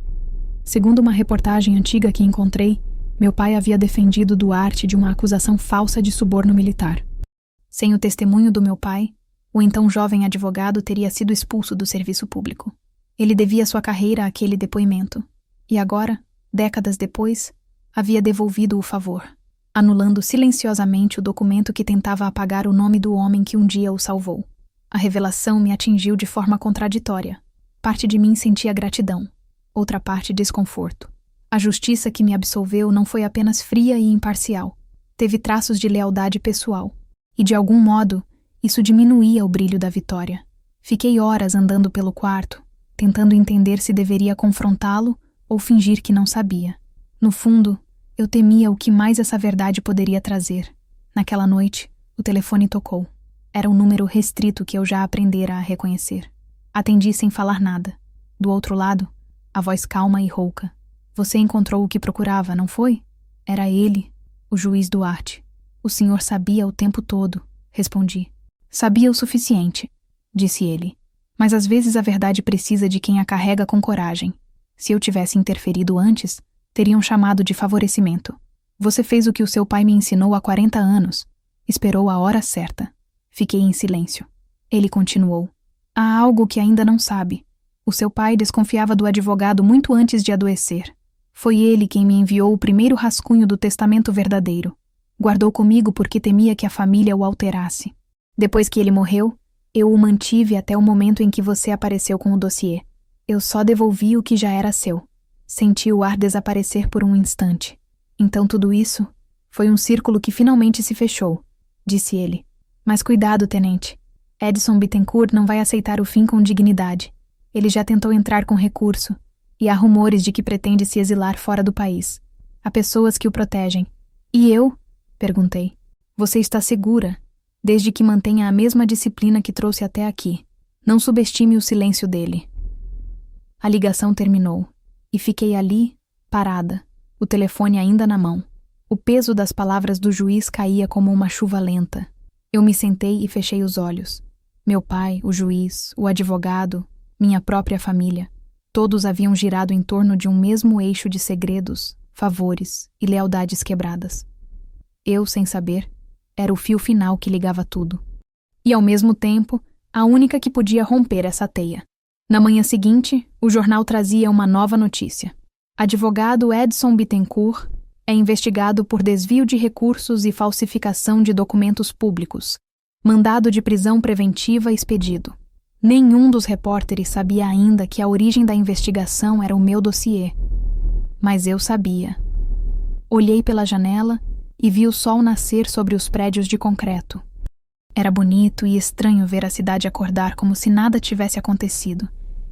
Segundo uma reportagem antiga que encontrei, meu pai havia defendido Duarte de uma acusação falsa de suborno militar. Sem o testemunho do meu pai, o então jovem advogado teria sido expulso do serviço público. Ele devia sua carreira àquele depoimento. E agora, décadas depois, havia devolvido o favor, anulando silenciosamente o documento que tentava apagar o nome do homem que um dia o salvou. A revelação me atingiu de forma contraditória. Parte de mim sentia gratidão, outra parte desconforto. A justiça que me absolveu não foi apenas fria e imparcial. Teve traços de lealdade pessoal. E, de algum modo, isso diminuía o brilho da vitória. Fiquei horas andando pelo quarto, tentando entender se deveria confrontá-lo ou fingir que não sabia. No fundo, eu temia o que mais essa verdade poderia trazer. Naquela noite, o telefone tocou. Era um número restrito que eu já aprendera a reconhecer. Atendi sem falar nada. Do outro lado, a voz calma e rouca. Você encontrou o que procurava, não foi? Era ele, o juiz Duarte. O senhor sabia o tempo todo, respondi. Sabia o suficiente, disse ele. Mas às vezes a verdade precisa de quem a carrega com coragem. Se eu tivesse interferido antes, teriam chamado de favorecimento. Você fez o que o seu pai me ensinou há 40 anos. Esperou a hora certa. Fiquei em silêncio. Ele continuou. Há algo que ainda não sabe. O seu pai desconfiava do advogado muito antes de adoecer. Foi ele quem me enviou o primeiro rascunho do testamento verdadeiro. Guardou comigo porque temia que a família o alterasse. Depois que ele morreu, eu o mantive até o momento em que você apareceu com o dossiê. Eu só devolvi o que já era seu. Senti o ar desaparecer por um instante. Então tudo isso foi um círculo que finalmente se fechou, disse ele. Mas cuidado, tenente. Edson Bittencourt não vai aceitar o fim com dignidade. Ele já tentou entrar com recurso, e há rumores de que pretende se exilar fora do país. Há pessoas que o protegem. E eu? Perguntei. Você está segura, desde que mantenha a mesma disciplina que trouxe até aqui. Não subestime o silêncio dele. A ligação terminou, e fiquei ali, parada, o telefone ainda na mão. O peso das palavras do juiz caía como uma chuva lenta. Eu me sentei e fechei os olhos. Meu pai, o juiz, o advogado, minha própria família, todos haviam girado em torno de um mesmo eixo de segredos, favores e lealdades quebradas. Eu, sem saber, era o fio final que ligava tudo. E, ao mesmo tempo, a única que podia romper essa teia. Na manhã seguinte, o jornal trazia uma nova notícia. Advogado Edson Bittencourt é investigado por desvio de recursos e falsificação de documentos públicos. Mandado de prisão preventiva expedido. Nenhum dos repórteres sabia ainda que a origem da investigação era o meu dossiê. Mas eu sabia. Olhei pela janela e vi o sol nascer sobre os prédios de concreto. Era bonito e estranho ver a cidade acordar como se nada tivesse acontecido,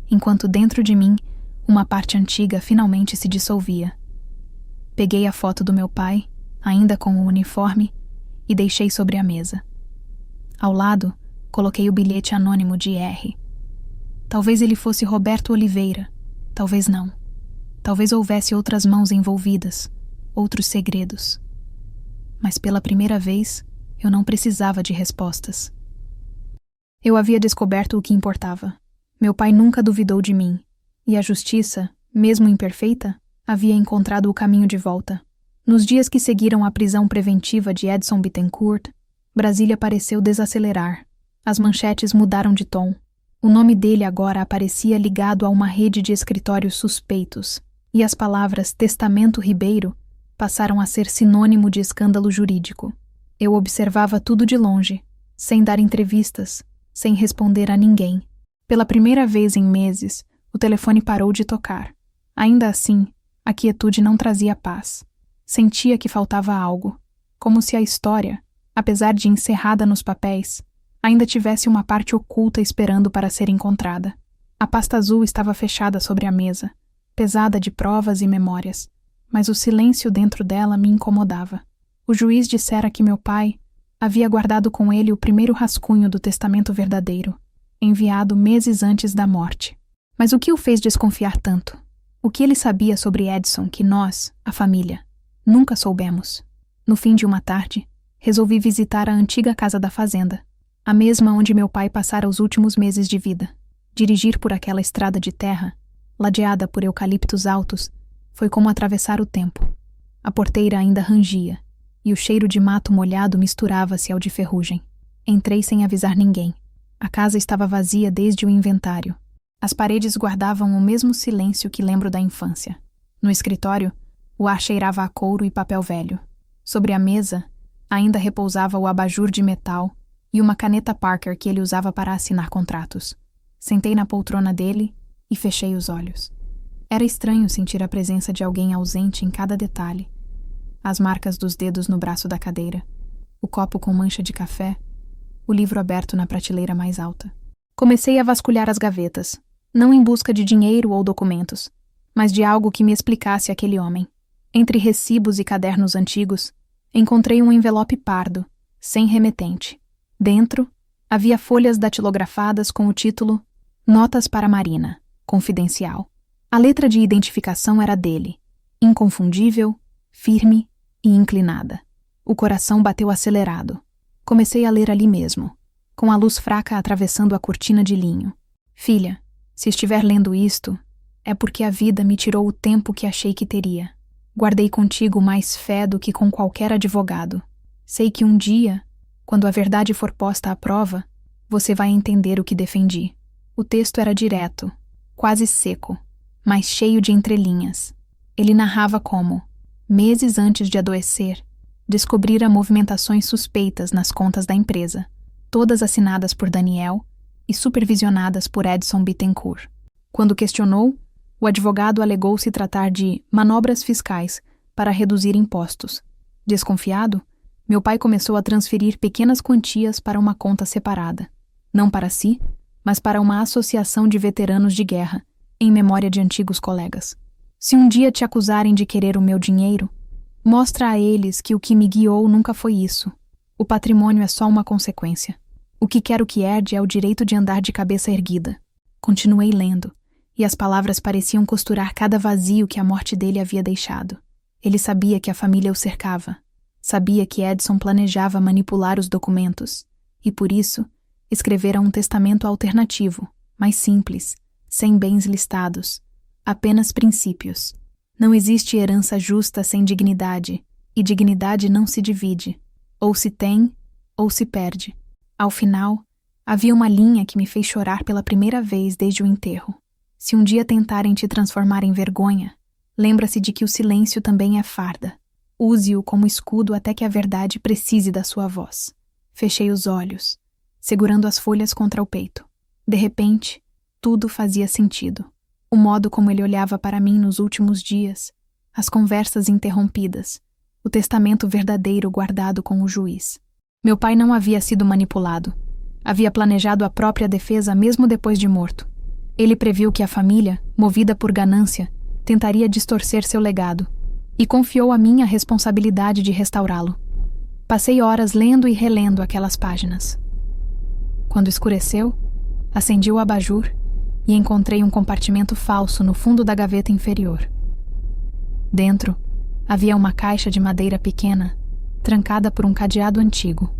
enquanto dentro de mim, uma parte antiga finalmente se dissolvia. Peguei a foto do meu pai, ainda com o uniforme, e deixei sobre a mesa. Ao lado, coloquei o bilhete anônimo de R. Talvez ele fosse Roberto Oliveira, talvez não. Talvez houvesse outras mãos envolvidas, outros segredos. Mas pela primeira vez, eu não precisava de respostas. Eu havia descoberto o que importava. Meu pai nunca duvidou de mim, e a justiça, mesmo imperfeita, havia encontrado o caminho de volta. Nos dias que seguiram a prisão preventiva de Edson Bittencourt, Brasília pareceu desacelerar. As manchetes mudaram de tom. O nome dele agora aparecia ligado a uma rede de escritórios suspeitos, e as palavras Testamento Ribeiro passaram a ser sinônimo de escândalo jurídico. Eu observava tudo de longe, sem dar entrevistas, sem responder a ninguém. Pela primeira vez em meses, o telefone parou de tocar. Ainda assim, a quietude não trazia paz. Sentia que faltava algo, como se a história, apesar de encerrada nos papéis, ainda tivesse uma parte oculta esperando para ser encontrada. A pasta azul estava fechada sobre a mesa, pesada de provas e memórias, mas o silêncio dentro dela me incomodava. O juiz dissera que meu pai havia guardado com ele o primeiro rascunho do testamento verdadeiro, enviado meses antes da morte. Mas o que o fez desconfiar tanto? O que ele sabia sobre Edson que nós, a família, nunca soubemos? No fim de uma tarde, resolvi visitar a antiga casa da fazenda, a mesma onde meu pai passara os últimos meses de vida. Dirigir por aquela estrada de terra, ladeada por eucaliptos altos, Foi como atravessar o tempo. A porteira ainda rangia, e o cheiro de mato molhado misturava-se ao de ferrugem. Entrei sem avisar ninguém. A casa estava vazia desde o inventário. As paredes guardavam o mesmo silêncio que lembro da infância. No escritório, o ar cheirava a couro e papel velho. Sobre a mesa, ainda repousava o abajur de metal e uma caneta Parker que ele usava para assinar contratos. Sentei na poltrona dele e fechei os olhos. Era estranho sentir a presença de alguém ausente em cada detalhe. As marcas dos dedos no braço da cadeira, o copo com mancha de café, o livro aberto na prateleira mais alta. Comecei a vasculhar as gavetas, não em busca de dinheiro ou documentos, mas de algo que me explicasse aquele homem. Entre recibos e cadernos antigos, encontrei um envelope pardo, sem remetente. Dentro, havia folhas datilografadas com o título Notas para Marina, confidencial. A letra de identificação era dele, inconfundível, firme e inclinada. O coração bateu acelerado. Comecei a ler ali mesmo, com a luz fraca atravessando a cortina de linho. Filha, se estiver lendo isto, é porque a vida me tirou o tempo que achei que teria. Guardei contigo mais fé do que com qualquer advogado. Sei que um dia, quando a verdade for posta à prova, você vai entender o que defendi. O texto era direto, quase seco, mas cheio de entrelinhas. Ele narrava como, meses antes de adoecer, descobrira movimentações suspeitas nas contas da empresa, todas assinadas por Daniel e supervisionadas por Edson Bittencourt. Quando questionou, o advogado alegou se tratar de manobras fiscais para reduzir impostos. Desconfiado, meu pai começou a transferir pequenas quantias para uma conta separada, não para si, mas para uma associação de veteranos de guerra, em memória de antigos colegas. Se um dia te acusarem de querer o meu dinheiro, mostra a eles que o que me guiou nunca foi isso. O patrimônio é só uma consequência. O que quero que herde é o direito de andar de cabeça erguida. Continuei lendo, e as palavras pareciam costurar cada vazio que a morte dele havia deixado. Ele sabia que a família o cercava. Sabia que Edson planejava manipular os documentos, e por isso, escrevera um testamento alternativo, mais simples, sem bens listados, apenas princípios. Não existe herança justa sem dignidade, e dignidade não se divide. Ou se tem, ou se perde. Ao final, havia uma linha que me fez chorar pela primeira vez desde o enterro. Se um dia tentarem te transformar em vergonha, lembra-se de que o silêncio também é farda. Use-o como escudo até que a verdade precise da sua voz. Fechei os olhos, segurando as folhas contra o peito. De repente, tudo fazia sentido. O modo como ele olhava para mim nos últimos dias, as conversas interrompidas, o testamento verdadeiro guardado com o juiz. Meu pai não havia sido manipulado. Havia planejado a própria defesa mesmo depois de morto. Ele previu que a família, movida por ganância, tentaria distorcer seu legado, e confiou a mim a responsabilidade de restaurá-lo. Passei horas lendo e relendo aquelas páginas. Quando escureceu, acendi o abajur e encontrei um compartimento falso no fundo da gaveta inferior. Dentro, havia uma caixa de madeira pequena, trancada por um cadeado antigo.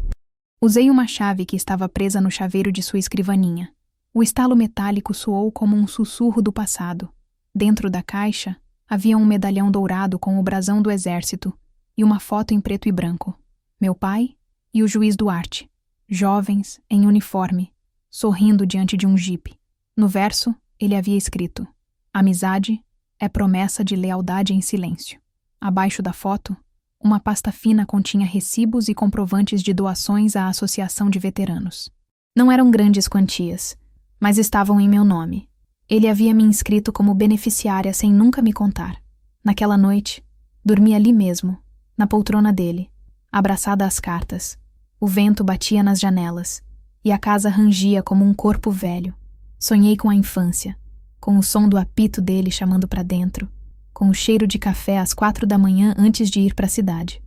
Usei uma chave que estava presa no chaveiro de sua escrivaninha. O estalo metálico soou como um sussurro do passado. Dentro da caixa, havia um medalhão dourado com o brasão do exército e uma foto em preto e branco. Meu pai e o juiz Duarte, jovens, em uniforme, sorrindo diante de um jipe. No verso, ele havia escrito: Amizade é promessa de lealdade em silêncio. Abaixo da foto, uma pasta fina continha recibos e comprovantes de doações à Associação de Veteranos. Não eram grandes quantias, mas estavam em meu nome. Ele havia me inscrito como beneficiária sem nunca me contar. Naquela noite, dormi ali mesmo, na poltrona dele, abraçada às cartas. O vento batia nas janelas, e a casa rangia como um corpo velho. Sonhei com a infância, com o som do apito dele chamando para dentro, com o cheiro de café às 4 da manhã antes de ir para a cidade.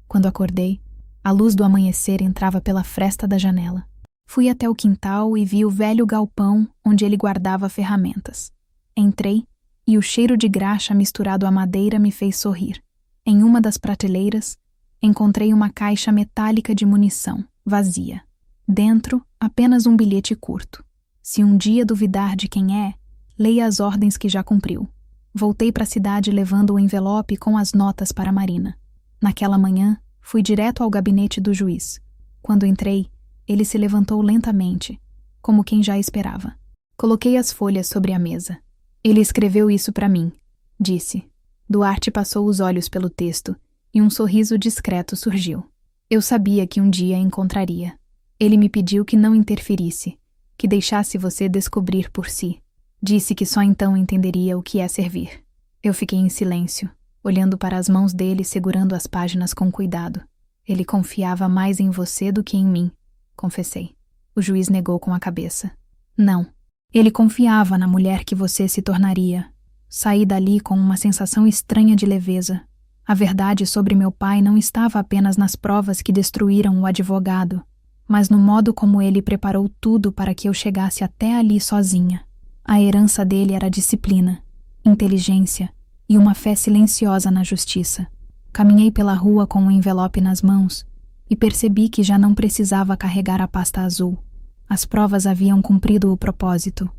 Quando acordei, a luz do amanhecer entrava pela fresta da janela. Fui até o quintal e vi o velho galpão onde ele guardava ferramentas. Entrei e o cheiro de graxa misturado à madeira me fez sorrir. Em uma das prateleiras, encontrei uma caixa metálica de munição, vazia. Dentro, apenas um bilhete curto. Se um dia duvidar de quem é, leia as ordens que já cumpriu. Voltei para a cidade levando o envelope com as notas para Marina. Naquela manhã, fui direto ao gabinete do juiz. Quando entrei, ele se levantou lentamente, como quem já esperava. Coloquei as folhas sobre a mesa. Ele escreveu isso para mim, disse. Duarte passou os olhos pelo texto e um sorriso discreto surgiu. Eu sabia que um dia encontraria. Ele me pediu que não interferisse, que deixasse você descobrir por si. Disse que só então entenderia o que é servir. Eu fiquei em silêncio, olhando para as mãos dele segurando as páginas com cuidado. Ele confiava mais em você do que em mim, confessei. O juiz negou com a cabeça. Não. Ele confiava na mulher que você se tornaria. Saí dali com uma sensação estranha de leveza. A verdade sobre meu pai não estava apenas nas provas que destruíram o advogado, mas no modo como ele preparou tudo para que eu chegasse até ali sozinha. A herança dele era disciplina, inteligência e uma fé silenciosa na justiça. Caminhei pela rua com um envelope nas mãos e percebi que já não precisava carregar a pasta azul. As provas haviam cumprido o propósito.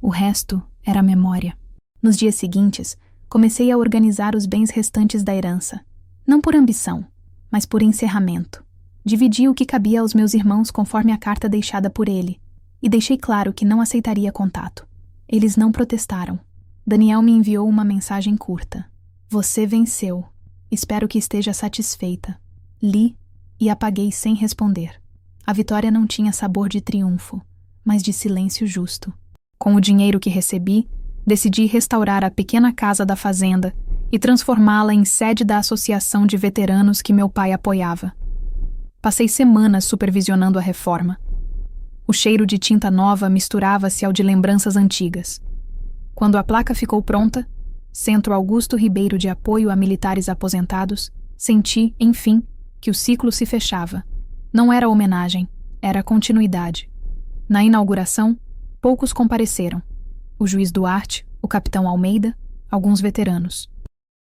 O resto era memória. Nos dias seguintes, comecei a organizar os bens restantes da herança. Não por ambição, mas por encerramento. Dividi o que cabia aos meus irmãos conforme a carta deixada por ele, e deixei claro que não aceitaria contato. Eles não protestaram. Daniel me enviou uma mensagem curta. Você venceu. Espero que esteja satisfeita. Li e apaguei sem responder. A vitória não tinha sabor de triunfo, mas de silêncio justo. Com o dinheiro que recebi, decidi restaurar a pequena casa da fazenda e transformá-la em sede da associação de veteranos que meu pai apoiava. Passei semanas supervisionando a reforma. O cheiro de tinta nova misturava-se ao de lembranças antigas. Quando a placa ficou pronta, Centro Augusto Ribeiro de Apoio a Militares Aposentados, senti, enfim, que o ciclo se fechava. Não era homenagem, era continuidade. Na inauguração, poucos compareceram. O juiz Duarte, o capitão Almeida, alguns veteranos.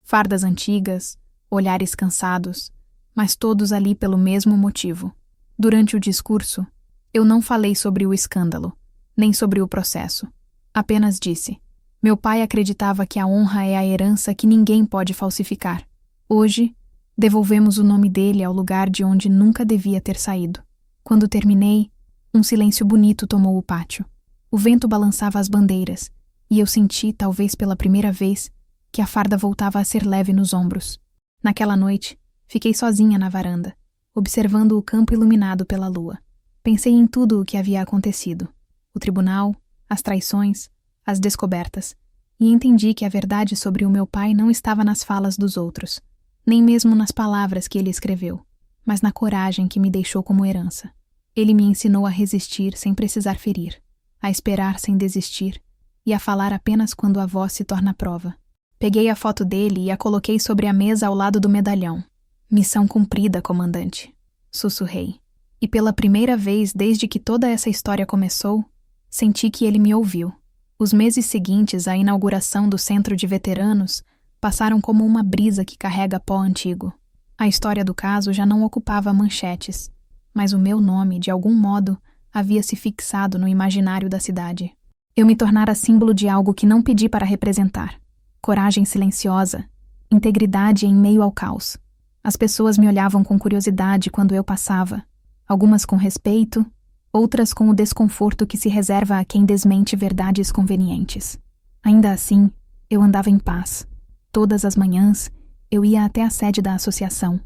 Fardas antigas, olhares cansados, mas todos ali pelo mesmo motivo. Durante o discurso, eu não falei sobre o escândalo, nem sobre o processo. Apenas disse: meu pai acreditava que a honra é a herança que ninguém pode falsificar. Hoje, devolvemos o nome dele ao lugar de onde nunca devia ter saído. Quando terminei, um silêncio bonito tomou o pátio. O vento balançava as bandeiras, e eu senti, talvez pela primeira vez, que a farda voltava a ser leve nos ombros. Naquela noite, fiquei sozinha na varanda, observando o campo iluminado pela lua. Pensei em tudo o que havia acontecido. O tribunal, as traições, as descobertas, e entendi que a verdade sobre o meu pai não estava nas falas dos outros, nem mesmo nas palavras que ele escreveu, mas na coragem que me deixou como herança. Ele me ensinou a resistir sem precisar ferir, a esperar sem desistir e a falar apenas quando a voz se torna prova. Peguei a foto dele e a coloquei sobre a mesa ao lado do medalhão. Missão cumprida, comandante, sussurrei. E pela primeira vez desde que toda essa história começou, senti que ele me ouviu. Os meses seguintes à inauguração do Centro de Veteranos passaram como uma brisa que carrega pó antigo. A história do caso já não ocupava manchetes, mas o meu nome, de algum modo, havia se fixado no imaginário da cidade. Eu me tornara símbolo de algo que não pedi para representar. Coragem silenciosa, integridade em meio ao caos. As pessoas me olhavam com curiosidade quando eu passava, algumas com respeito, outras com o desconforto que se reserva a quem desmente verdades convenientes. Ainda assim, eu andava em paz. Todas as manhãs, eu ia até a sede da associação,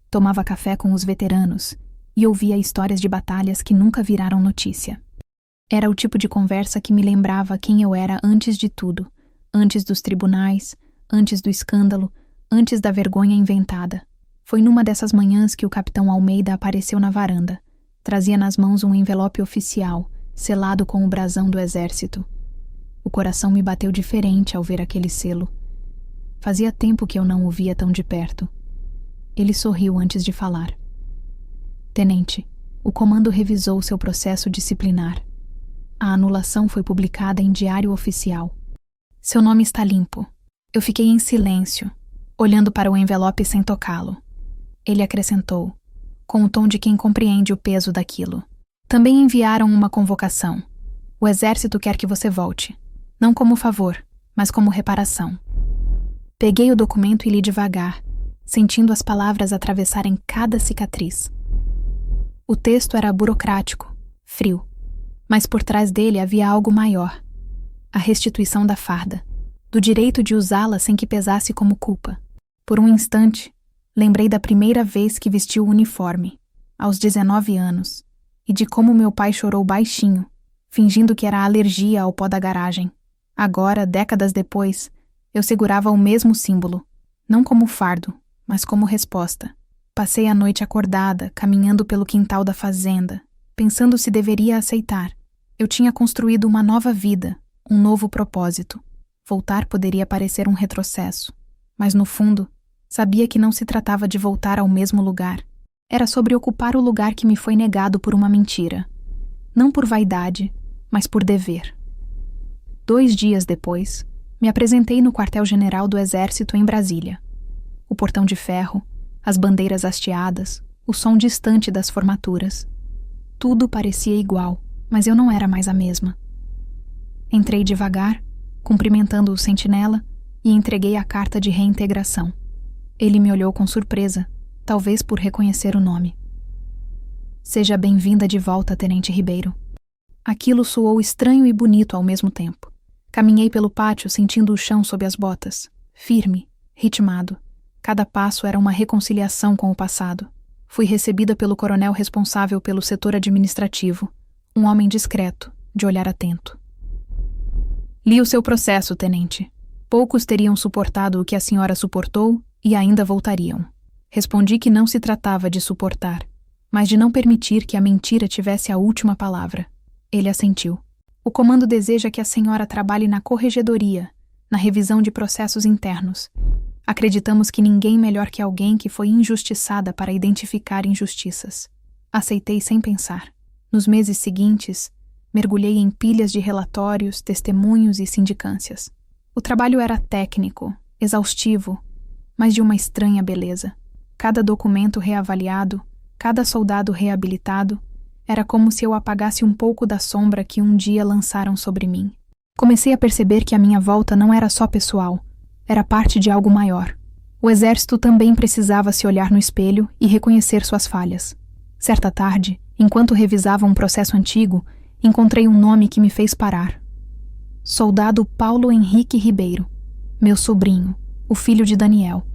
tomava café com os veteranos e ouvia histórias de batalhas que nunca viraram notícia. Era o tipo de conversa que me lembrava quem eu era antes de tudo, antes dos tribunais, antes do escândalo, antes da vergonha inventada. Foi numa dessas manhãs que o capitão Almeida apareceu na varanda. Trazia nas mãos um envelope oficial, selado com o brasão do exército. O coração me bateu diferente ao ver aquele selo. Fazia tempo que eu não o via tão de perto. Ele sorriu antes de falar. Tenente, o comando revisou seu processo disciplinar. A anulação foi publicada em Diário Oficial. Seu nome está limpo. Eu fiquei em silêncio, olhando para o envelope sem tocá-lo. Ele acrescentou, com o tom de quem compreende o peso daquilo. Também enviaram uma convocação. O exército quer que você volte. Não como favor, mas como reparação. Peguei o documento e li devagar, sentindo as palavras atravessarem cada cicatriz. O texto era burocrático, frio, mas por trás dele havia algo maior: a restituição da farda, do direito de usá-la sem que pesasse como culpa. Por um instante, lembrei da primeira vez que vesti o uniforme, aos 19 anos, e de como meu pai chorou baixinho, fingindo que era alergia ao pó da garagem. Agora, décadas depois, eu segurava o mesmo símbolo, não como fardo, mas como resposta. Passei a noite acordada, caminhando pelo quintal da fazenda, pensando se deveria aceitar. Eu tinha construído uma nova vida, um novo propósito. Voltar poderia parecer um retrocesso, mas no fundo, sabia que não se tratava de voltar ao mesmo lugar. Era sobre ocupar o lugar que me foi negado por uma mentira. Não por vaidade, mas por dever. 2 dias depois, me apresentei no quartel-general do Exército em Brasília. O portão de ferro, as bandeiras hasteadas, o som distante das formaturas. Tudo parecia igual, mas eu não era mais a mesma. Entrei devagar, cumprimentando o sentinela, e entreguei a carta de reintegração. Ele me olhou com surpresa, talvez por reconhecer o nome. Seja bem-vinda de volta, Tenente Ribeiro. Aquilo soou estranho e bonito ao mesmo tempo. Caminhei pelo pátio sentindo o chão sob as botas, firme, ritmado. Cada passo era uma reconciliação com o passado. Fui recebida pelo coronel responsável pelo setor administrativo, um homem discreto, de olhar atento. Li o seu processo, tenente. Poucos teriam suportado o que a senhora suportou e ainda voltariam. Respondi que não se tratava de suportar, mas de não permitir que a mentira tivesse a última palavra. Ele assentiu. O comando deseja que a senhora trabalhe na corregedoria, na revisão de processos internos. Acreditamos que ninguém melhor que alguém que foi injustiçada para identificar injustiças. Aceitei sem pensar. Nos meses seguintes, mergulhei em pilhas de relatórios, testemunhos e sindicâncias. O trabalho era técnico, exaustivo, mas de uma estranha beleza. Cada documento reavaliado, cada soldado reabilitado, era como se eu apagasse um pouco da sombra que um dia lançaram sobre mim. Comecei a perceber que a minha volta não era só pessoal, era parte de algo maior. O exército também precisava se olhar no espelho e reconhecer suas falhas. Certa tarde, enquanto revisava um processo antigo, encontrei um nome que me fez parar. Soldado Paulo Henrique Ribeiro, meu sobrinho, o filho de Daniel.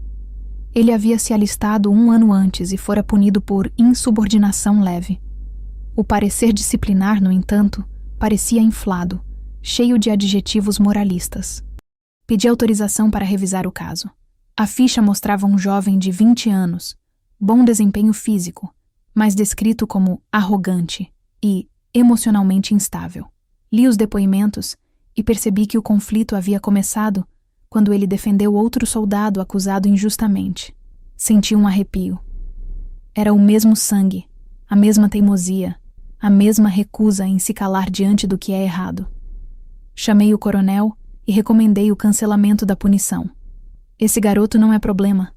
Ele havia se alistado 1 ano antes e fora punido por insubordinação leve. O parecer disciplinar, no entanto, parecia inflado, cheio de adjetivos moralistas. Pedi autorização para revisar o caso. A ficha mostrava um jovem de 20 anos, bom desempenho físico, mas descrito como arrogante e emocionalmente instável. Li os depoimentos e percebi que o conflito havia começado quando ele defendeu outro soldado acusado injustamente. Senti um arrepio. Era o mesmo sangue, a mesma teimosia, a mesma recusa em se calar diante do que é errado. Chamei o coronel e recomendei o cancelamento da punição. Esse garoto não é problema.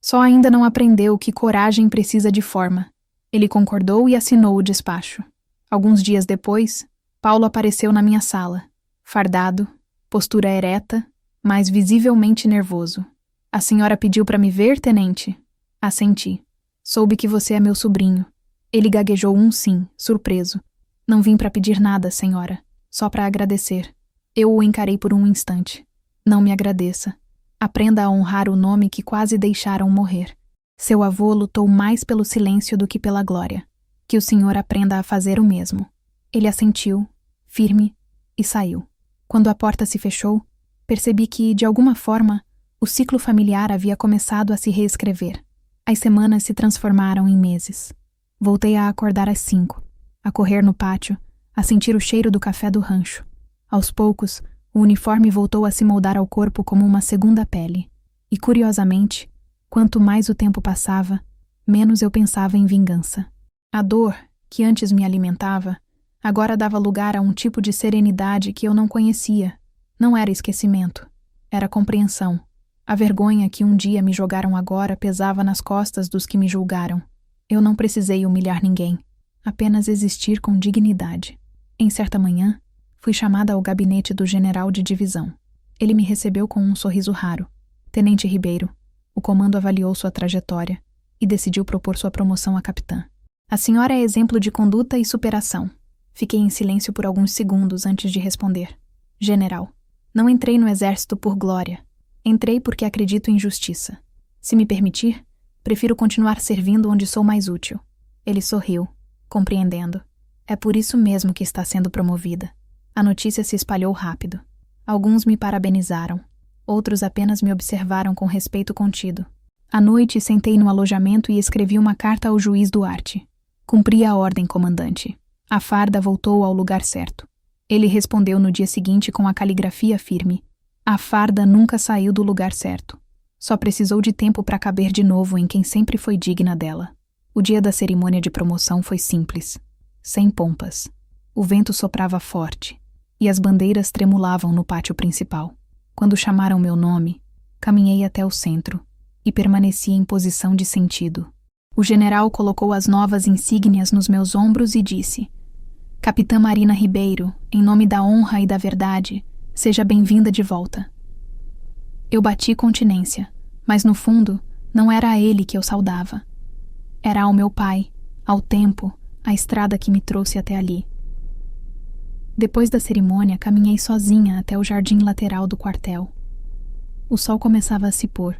Só ainda não aprendeu que coragem precisa de forma. Ele concordou e assinou o despacho. Alguns dias depois, Paulo apareceu na minha sala, fardado, postura ereta, mas visivelmente nervoso. A senhora pediu para me ver, tenente? Assenti. Soube que você é meu sobrinho. Ele gaguejou um sim, surpreso. Não vim para pedir nada, senhora. Só para agradecer. Eu o encarei por um instante. Não me agradeça. Aprenda a honrar o nome que quase deixaram morrer. Seu avô lutou mais pelo silêncio do que pela glória. Que o senhor aprenda a fazer o mesmo. Ele assentiu, firme, e saiu. Quando a porta se fechou, percebi que, de alguma forma, o ciclo familiar havia começado a se reescrever. As semanas se transformaram em meses. Voltei a acordar às 5, a correr no pátio, a sentir o cheiro do café do rancho. Aos poucos, o uniforme voltou a se moldar ao corpo como uma segunda pele. E, curiosamente, quanto mais o tempo passava, menos eu pensava em vingança. A dor, que antes me alimentava, agora dava lugar a um tipo de serenidade que eu não conhecia. Não era esquecimento, era compreensão. A vergonha que um dia me jogaram agora pesava nas costas dos que me julgaram. Eu não precisei humilhar ninguém, apenas existir com dignidade. Em certa manhã, fui chamada ao gabinete do general de divisão. Ele me recebeu com um sorriso raro. Tenente Ribeiro, o comando avaliou sua trajetória e decidiu propor sua promoção a capitã. A senhora é exemplo de conduta e superação. Fiquei em silêncio por alguns segundos antes de responder. General, não entrei no exército por glória. Entrei porque acredito em justiça. Se me permitir, prefiro continuar servindo onde sou mais útil. Ele sorriu, compreendendo. É por isso mesmo que está sendo promovida. A notícia se espalhou rápido. Alguns me parabenizaram. Outros apenas me observaram com respeito contido. À noite, sentei no alojamento e escrevi uma carta ao juiz Duarte. Cumpri a ordem, comandante. A farda voltou ao lugar certo. Ele respondeu no dia seguinte com a caligrafia firme. A farda nunca saiu do lugar certo. Só precisou de tempo para caber de novo em quem sempre foi digna dela. O dia da cerimônia de promoção foi simples, sem pompas. O vento soprava forte e as bandeiras tremulavam no pátio principal. Quando chamaram meu nome, caminhei até o centro e permaneci em posição de sentido. O general colocou as novas insígnias nos meus ombros e disse: Capitã Marina Ribeiro, em nome da honra e da verdade, seja bem-vinda de volta. Eu bati continência, mas no fundo não era a ele que eu saudava. Era ao meu pai, ao tempo, à estrada que me trouxe até ali. Depois da cerimônia, caminhei sozinha até o jardim lateral do quartel. O sol começava a se pôr,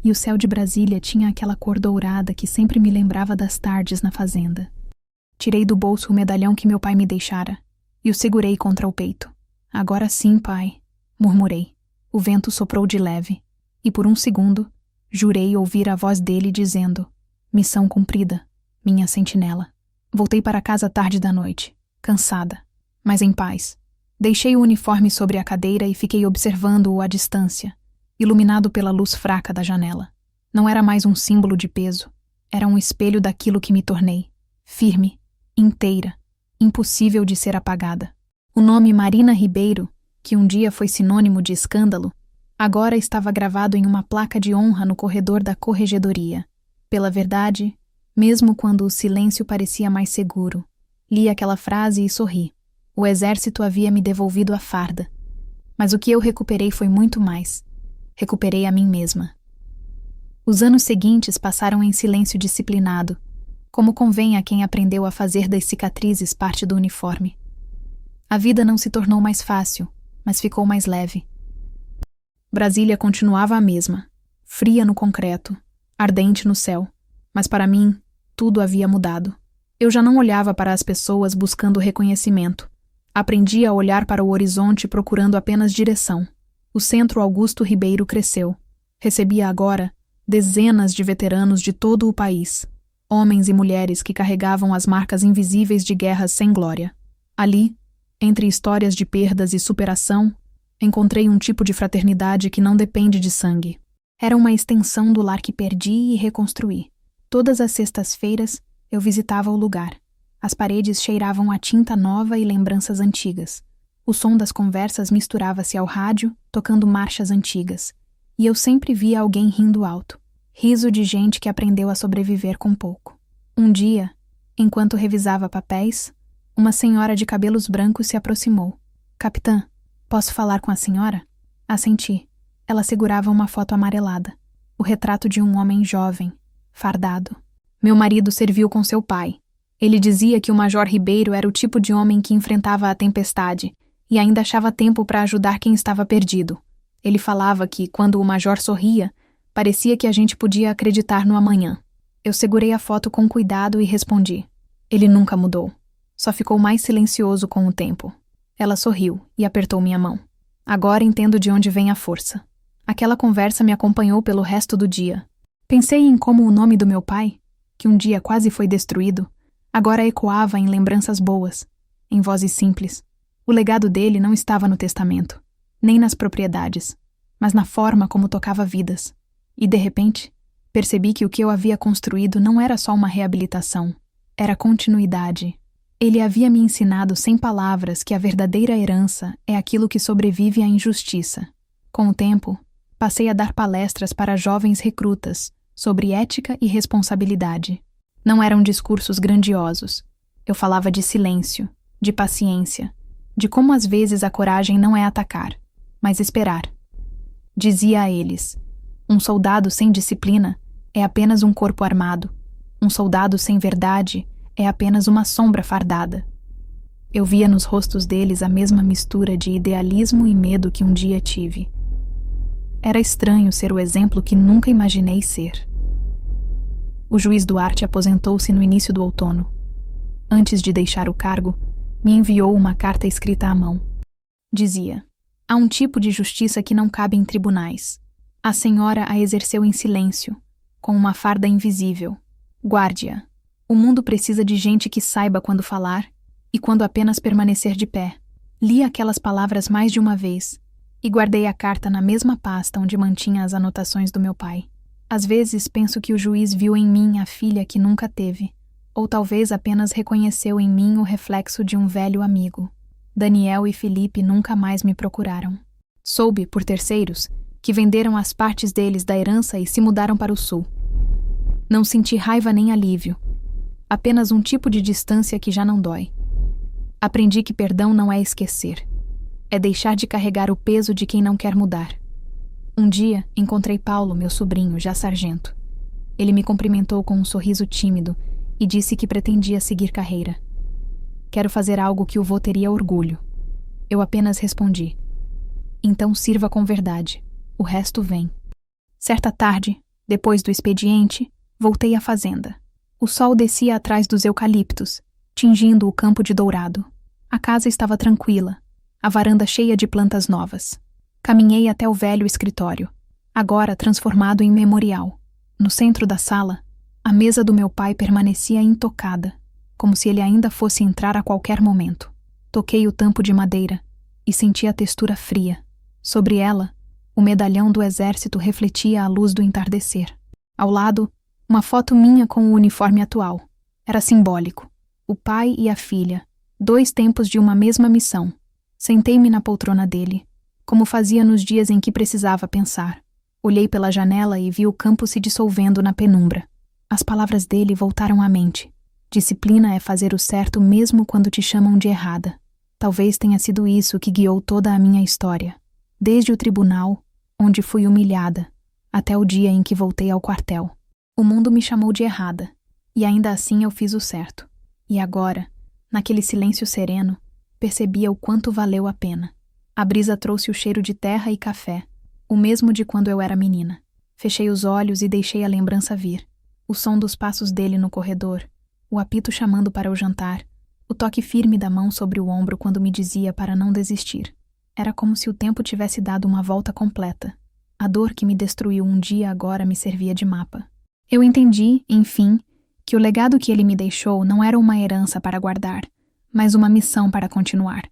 e o céu de Brasília tinha aquela cor dourada que sempre me lembrava das tardes na fazenda. Tirei do bolso o medalhão que meu pai me deixara e o segurei contra o peito. Agora sim, pai, murmurei. O vento soprou de leve, e por um segundo, jurei ouvir a voz dele dizendo: missão cumprida, minha sentinela. Voltei para casa tarde da noite, cansada, mas em paz. Deixei o uniforme sobre a cadeira e fiquei observando-o à distância, iluminado pela luz fraca da janela. Não era mais um símbolo de peso, era um espelho daquilo que me tornei, firme, inteira, impossível de ser apagada. O nome Marina Ribeiro, que um dia foi sinônimo de escândalo, agora estava gravado em uma placa de honra no corredor da corregedoria. Pela verdade, mesmo quando o silêncio parecia mais seguro, li aquela frase e sorri. O exército havia me devolvido a farda. Mas o que eu recuperei foi muito mais. Recuperei a mim mesma. Os anos seguintes passaram em silêncio disciplinado, como convém a quem aprendeu a fazer das cicatrizes parte do uniforme. A vida não se tornou mais fácil, mas ficou mais leve. Brasília continuava a mesma, fria no concreto, ardente no céu, mas para mim, tudo havia mudado. Eu já não olhava para as pessoas buscando reconhecimento. Aprendi a olhar para o horizonte procurando apenas direção. O Centro Augusto Ribeiro cresceu. Recebia agora dezenas de veteranos de todo o país, homens e mulheres que carregavam as marcas invisíveis de guerras sem glória. Ali, entre histórias de perdas e superação, encontrei um tipo de fraternidade que não depende de sangue. Era uma extensão do lar que perdi e reconstruí. Todas as sextas-feiras, eu visitava o lugar. As paredes cheiravam a tinta nova e lembranças antigas. O som das conversas misturava-se ao rádio, tocando marchas antigas. E eu sempre via alguém rindo alto. Riso de gente que aprendeu a sobreviver com pouco. Um dia, enquanto revisava papéis, uma senhora de cabelos brancos se aproximou. Capitã, posso falar com a senhora? Assenti. Ela segurava uma foto amarelada. O retrato de um homem jovem, fardado. Meu marido serviu com seu pai. Ele dizia que o Major Ribeiro era o tipo de homem que enfrentava a tempestade e ainda achava tempo para ajudar quem estava perdido. Ele falava que, quando o Major sorria, parecia que a gente podia acreditar no amanhã. Eu segurei a foto com cuidado e respondi. Ele nunca mudou. Só ficou mais silencioso com o tempo. Ela sorriu e apertou minha mão. Agora entendo de onde vem a força. Aquela conversa me acompanhou pelo resto do dia. Pensei em como o nome do meu pai, que um dia quase foi destruído, agora ecoava em lembranças boas, em vozes simples. O legado dele não estava no testamento, nem nas propriedades, mas na forma como tocava vidas. E, de repente, percebi que o que eu havia construído não era só uma reabilitação, era continuidade. Ele havia me ensinado sem palavras que a verdadeira herança é aquilo que sobrevive à injustiça. Com o tempo, passei a dar palestras para jovens recrutas sobre ética e responsabilidade. Não eram discursos grandiosos. Eu falava de silêncio, de paciência, de como às vezes a coragem não é atacar, mas esperar. Dizia a eles: Um soldado sem disciplina é apenas um corpo armado. Um soldado sem verdade é apenas uma sombra fardada. Eu via nos rostos deles a mesma mistura de idealismo e medo que um dia tive. Era estranho ser o exemplo que nunca imaginei ser. O juiz Duarte aposentou-se no início do outono. Antes de deixar o cargo, me enviou uma carta escrita à mão. Dizia: há um tipo de justiça que não cabe em tribunais. A senhora a exerceu em silêncio, com uma farda invisível. Guarde-a. O mundo precisa de gente que saiba quando falar e quando apenas permanecer de pé. Li aquelas palavras mais de uma vez e guardei a carta na mesma pasta onde mantinha as anotações do meu pai. Às vezes penso que o juiz viu em mim a filha que nunca teve, ou talvez apenas reconheceu em mim o reflexo de um velho amigo. Daniel e Felipe nunca mais me procuraram. Soube, por terceiros, que venderam as partes deles da herança e se mudaram para o sul. Não senti raiva nem alívio, apenas um tipo de distância que já não dói. Aprendi que perdão não é esquecer, é deixar de carregar o peso de quem não quer mudar. Um dia, encontrei Paulo, meu sobrinho, já sargento. Ele me cumprimentou com um sorriso tímido e disse que pretendia seguir carreira. Quero fazer algo que o vô teria orgulho. Eu apenas respondi: então sirva com verdade, o resto vem. Certa tarde, depois do expediente, voltei à fazenda. O sol descia atrás dos eucaliptos, tingindo o campo de dourado. A casa estava tranquila, a varanda cheia de plantas novas. Caminhei até o velho escritório, agora transformado em memorial. No centro da sala, a mesa do meu pai permanecia intocada, como se ele ainda fosse entrar a qualquer momento. Toquei o tampo de madeira e senti a textura fria. Sobre ela, o medalhão do exército refletia a luz do entardecer. Ao lado, uma foto minha com o uniforme atual. Era simbólico. O pai e a filha, 2 tempos de uma mesma missão. Sentei-me na poltrona dele, como fazia nos dias em que precisava pensar. Olhei pela janela e vi o campo se dissolvendo na penumbra. As palavras dele voltaram à mente. Disciplina é fazer o certo mesmo quando te chamam de errada. Talvez tenha sido isso que guiou toda a minha história. Desde o tribunal, onde fui humilhada, até o dia em que voltei ao quartel. O mundo me chamou de errada, e ainda assim eu fiz o certo. E agora, naquele silêncio sereno, percebia o quanto valeu a pena. A brisa trouxe o cheiro de terra e café, o mesmo de quando eu era menina. Fechei os olhos e deixei a lembrança vir. O som dos passos dele no corredor, o apito chamando para o jantar, o toque firme da mão sobre o ombro quando me dizia para não desistir. Era como se o tempo tivesse dado uma volta completa. A dor que me destruiu um dia agora me servia de mapa. Eu entendi, enfim, que o legado que ele me deixou não era uma herança para guardar, mas uma missão para continuar.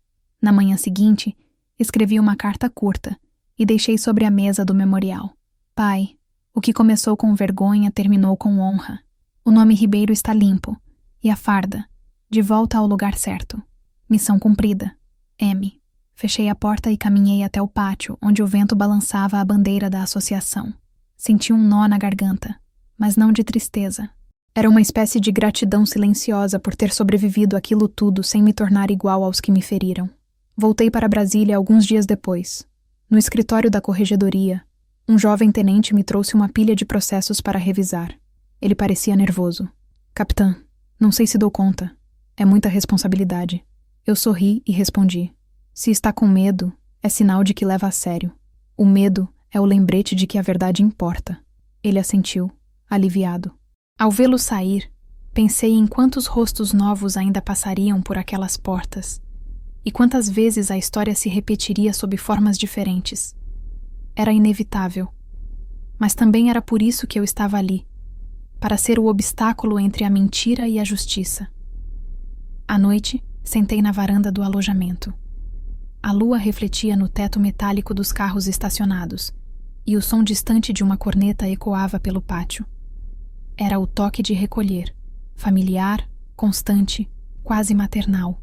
Na manhã seguinte, escrevi uma carta curta e deixei sobre a mesa do memorial. Pai, o que começou com vergonha terminou com honra. O nome Ribeiro está limpo, e a farda, de volta ao lugar certo. Missão cumprida. M. Fechei a porta e caminhei até o pátio, onde o vento balançava a bandeira da associação. Senti um nó na garganta, mas não de tristeza. Era uma espécie de gratidão silenciosa por ter sobrevivido àquilo tudo sem me tornar igual aos que me feriram. Voltei para Brasília alguns dias depois. No escritório da corregedoria, um jovem tenente me trouxe uma pilha de processos para revisar. Ele parecia nervoso. Capitã, não sei se dou conta. É muita responsabilidade. Eu sorri e respondi. Se está com medo, é sinal de que leva a sério. O medo é o lembrete de que a verdade importa. Ele assentiu, aliviado. Ao vê-lo sair, pensei em quantos rostos novos ainda passariam por aquelas portas e quantas vezes a história se repetiria sob formas diferentes. Era inevitável, mas também era por isso que eu estava ali, para ser o obstáculo entre a mentira e a justiça. À noite, sentei na varanda do alojamento. A lua refletia no teto metálico dos carros estacionados, e o som distante de uma corneta ecoava pelo pátio. Era o toque de recolher, familiar, constante, quase maternal.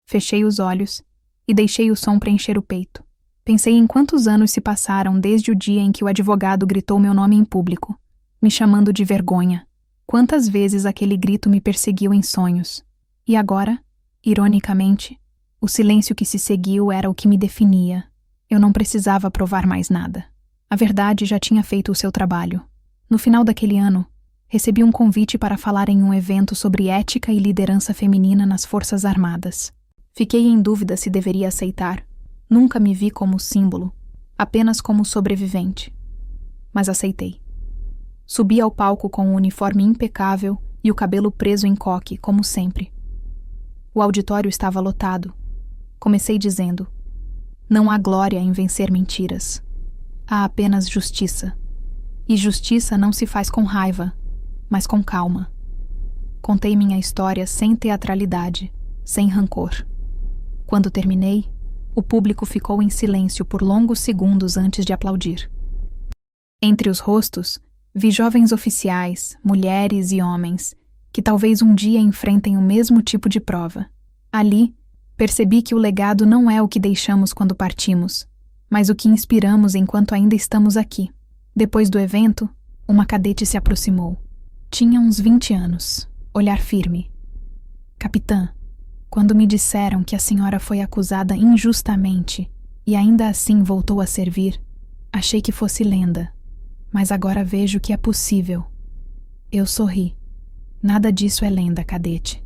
Fechei os olhos e deixei o som preencher o peito. Pensei em quantos anos se passaram desde o dia em que o advogado gritou meu nome em público, me chamando de vergonha. Quantas vezes aquele grito me perseguiu em sonhos. E agora, ironicamente, o silêncio que se seguiu era o que me definia. Eu não precisava provar mais nada. A verdade já tinha feito o seu trabalho. No final daquele ano, recebi um convite para falar em um evento sobre ética e liderança feminina nas Forças Armadas. Fiquei em dúvida se deveria aceitar. Nunca me vi como símbolo, apenas como sobrevivente. Mas aceitei. Subi ao palco com um uniforme impecável e o cabelo preso em coque, como sempre. O auditório estava lotado. Comecei dizendo: não há glória em vencer mentiras. Há apenas justiça. E justiça não se faz com raiva, mas com calma. Contei minha história sem teatralidade, sem rancor. Quando terminei, o público ficou em silêncio por longos segundos antes de aplaudir. Entre os rostos, vi jovens oficiais, mulheres e homens, que talvez um dia enfrentem o mesmo tipo de prova. Ali, percebi que o legado não é o que deixamos quando partimos, mas o que inspiramos enquanto ainda estamos aqui. Depois do evento, uma cadete se aproximou. Tinha uns 20 anos, olhar firme. Capitã, quando me disseram que a senhora foi acusada injustamente e ainda assim voltou a servir, achei que fosse lenda, mas agora vejo que é possível. Eu sorri. Nada disso é lenda, cadete.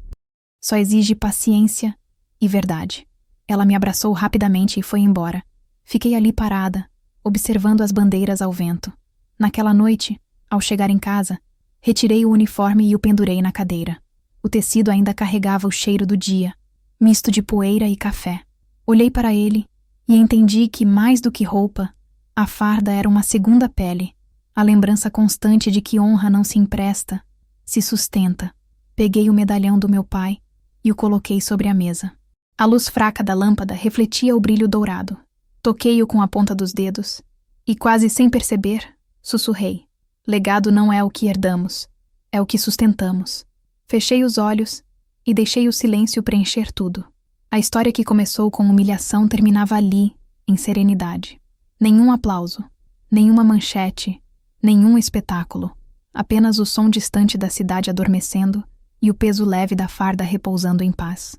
Só exige paciência e verdade. Ela me abraçou rapidamente e foi embora. Fiquei ali parada, observando as bandeiras ao vento. Naquela noite, ao chegar em casa, retirei o uniforme e o pendurei na cadeira. O tecido ainda carregava o cheiro do dia, misto de poeira e café. Olhei para ele e entendi que, mais do que roupa, a farda era uma segunda pele, a lembrança constante de que honra não se empresta, se sustenta. Peguei o medalhão do meu pai e o coloquei sobre a mesa. A luz fraca da lâmpada refletia o brilho dourado. Toquei-o com a ponta dos dedos e, quase sem perceber, sussurrei: legado não é o que herdamos, é o que sustentamos. Fechei os olhos e deixei o silêncio preencher tudo. A história que começou com humilhação terminava ali, em serenidade. Nenhum aplauso, nenhuma manchete, nenhum espetáculo. Apenas o som distante da cidade adormecendo e o peso leve da farda repousando em paz.